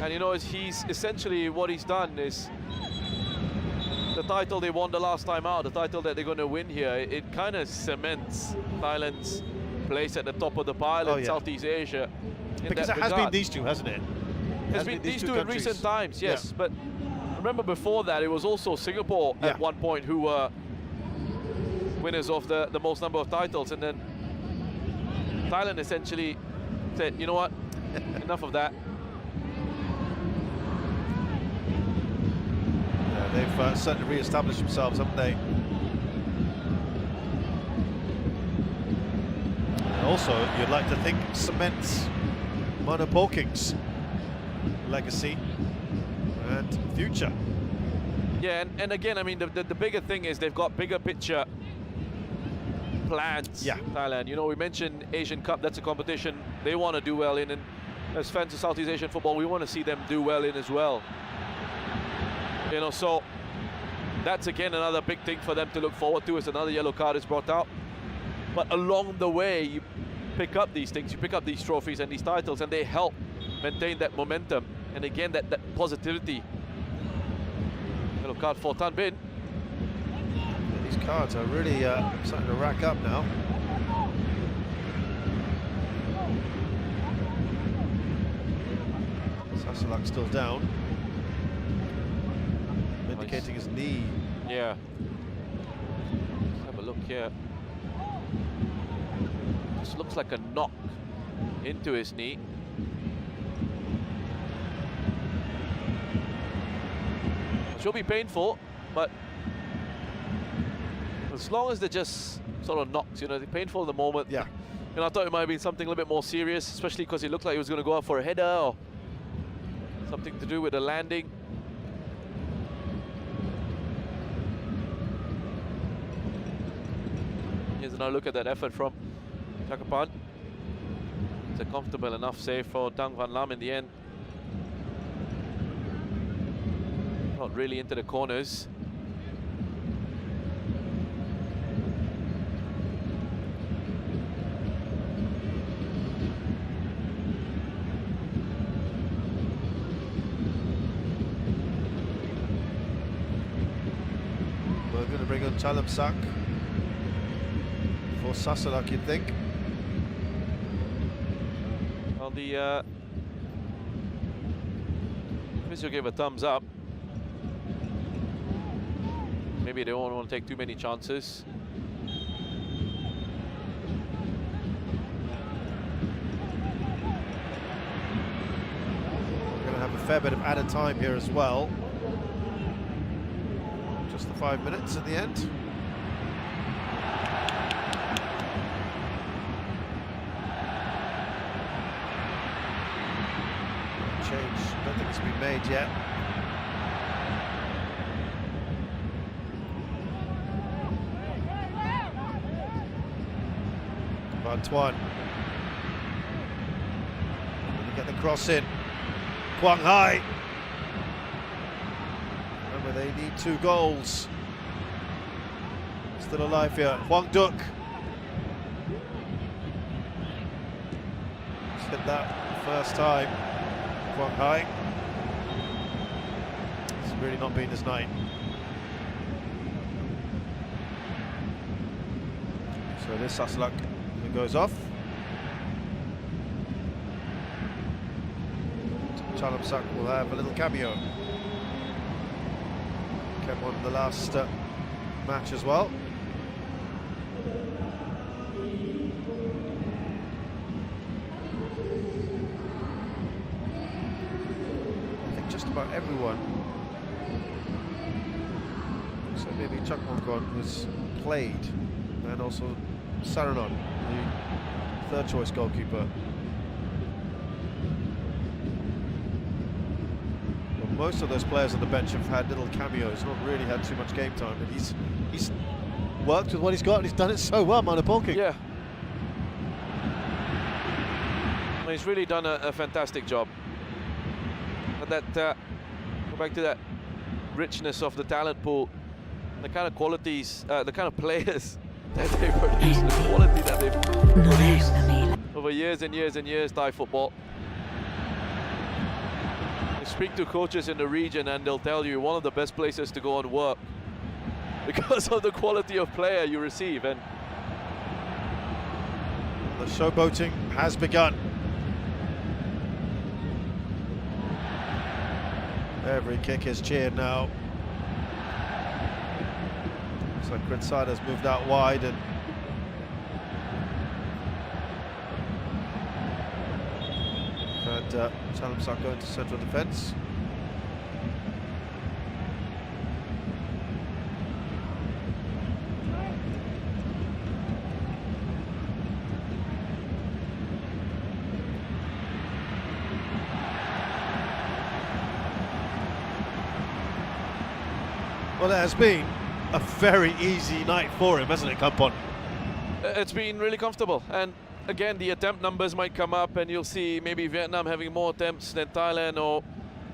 B: and you know, he's essentially what he's done is the title they won the last time out, the title that they're going to win here. It kind of cements Thailand's place at the top of the pile in Southeast Asia.
A: Because it has been these two, hasn't it?
B: It has been these two in recent times, yes. But remember before that, it was also Singapore at one point who were winners of the most number of titles. And then Thailand essentially said, you know what, enough of that.
A: Yeah, they've certainly re-established themselves, haven't they? And also, you'd like to think cements Monopoking's legacy and future.
B: Yeah, and again, I mean, the bigger thing is they've got bigger picture plans, Thailand. You know, we mentioned Asian Cup, that's a competition they want to do well in, and as fans of Southeast Asian football, we want to see them do well in as well. You know, so that's again another big thing for them to look forward to as another yellow card is brought out. But along the way, you pick up these things, you pick up these trophies and these titles, and they help maintain that momentum. And again, that positivity. Yellow card for Tan Bin.
A: These cards are really starting to rack up now. Sasalak still down, indicating his knee.
B: Yeah. Let's have a look here. Just looks like a knock into his knee. It will be painful, but as long as they're just sort of knocks, you know, they're painful in the moment.
A: Yeah.
B: You know, I thought it might have been something a little bit more serious, especially because it looked like he was going to go out for a header or something to do with the landing. Here's another look at that effort from Chakapan. It's a comfortable enough save for Dang Van Lam in the end. Not really into the corners.
A: We're going to bring on Chalamsak for Sasalak, you'd think.
B: Well, the physio gave a thumbs up. Maybe they don't want to take too many chances.
A: We're going to have a fair bit of added time here as well. Just the 5 minutes at the end. Change, I don't think it's been made yet. Antoine. Get the cross in. Quang Hai. Remember, they need 2 goals. Still alive here. Huang Duk. Just hit that first time. Quang Hai. It's really not been his night. So this Sasalak goes off. Chalamsak will have a little cameo. Came on the last match as well. I think just about everyone, so maybe Chakmongkon, was played, and also Saranon, the third choice goalkeeper. Well, most of those players on the bench have had little cameos, not really had too much game time, but he's worked with what he's got and he's done it so well, Manapolki.
B: Yeah. Well, he's really done a fantastic job. But that, go back to that richness of the talent pool, the kind of qualities, the kind of players that they produce, the quality that they've produced over years and years and years, Thai football. You speak to coaches in the region and they'll tell you one of the best places to go and work because of the quality of player you receive. And
A: the showboating has begun. Every kick is cheered now. Looks like Krinsada's moved out wide and had Chalamsak going to central defence. Well, it has been a very easy night for him, hasn't it, Kampon?
B: it's been really comfortable. And again, the attempt numbers might come up and you'll see maybe Vietnam having more attempts than Thailand or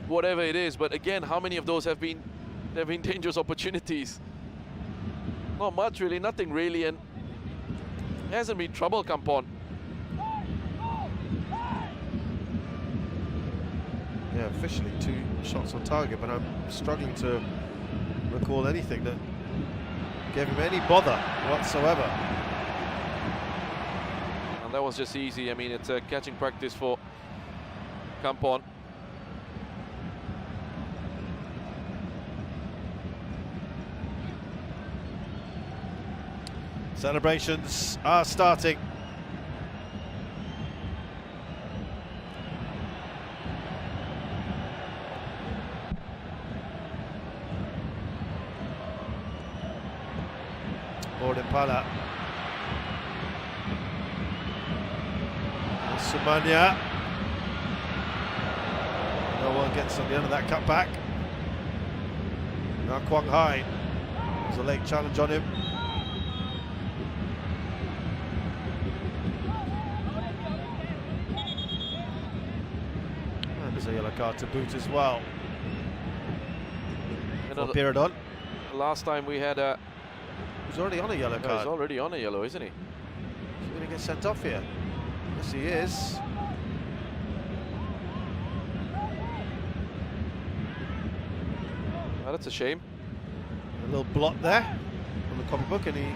B: whatever it is. But again, how many of those have been There have been dangerous opportunities. Not much really, nothing really, and there hasn't been trouble, Kampon.
A: Yeah, officially 2 shots on target, but I'm struggling to recall anything that gave him any bother whatsoever.
B: And that was just easy. I mean, it's a catching practice for Kampon.
A: Celebrations are starting. Pala. Sumania. No one gets on the end of that cutback. Now Quang Hai. There's a late challenge on him. And there's a yellow card to boot as well. For Piradon.
B: Last time we had a...
A: He's already on a yellow card.
B: He's already on a yellow, isn't he?
A: He's going to get sent off here. Yes, he is.
B: Well, that's a shame.
A: A little blot there on the copybook, and he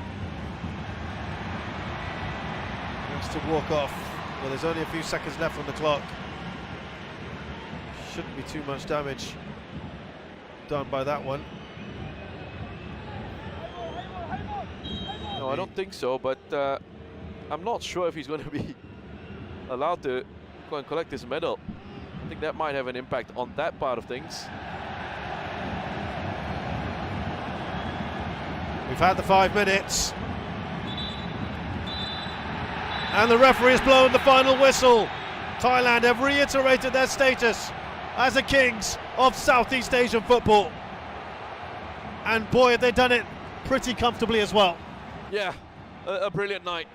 A: wants to walk off. Well, there's only a few seconds left on the clock. Shouldn't be too much damage done by that one.
B: No, I don't think so, but I'm not sure if he's going to be allowed to go and collect his medal. I think that might have an impact on that part of things.
A: We've had the 5 minutes. And the referee has blown the final whistle. Thailand have reiterated their status as the kings of Southeast Asian football. And boy, have they done it pretty comfortably as well.
B: Yeah, a brilliant night.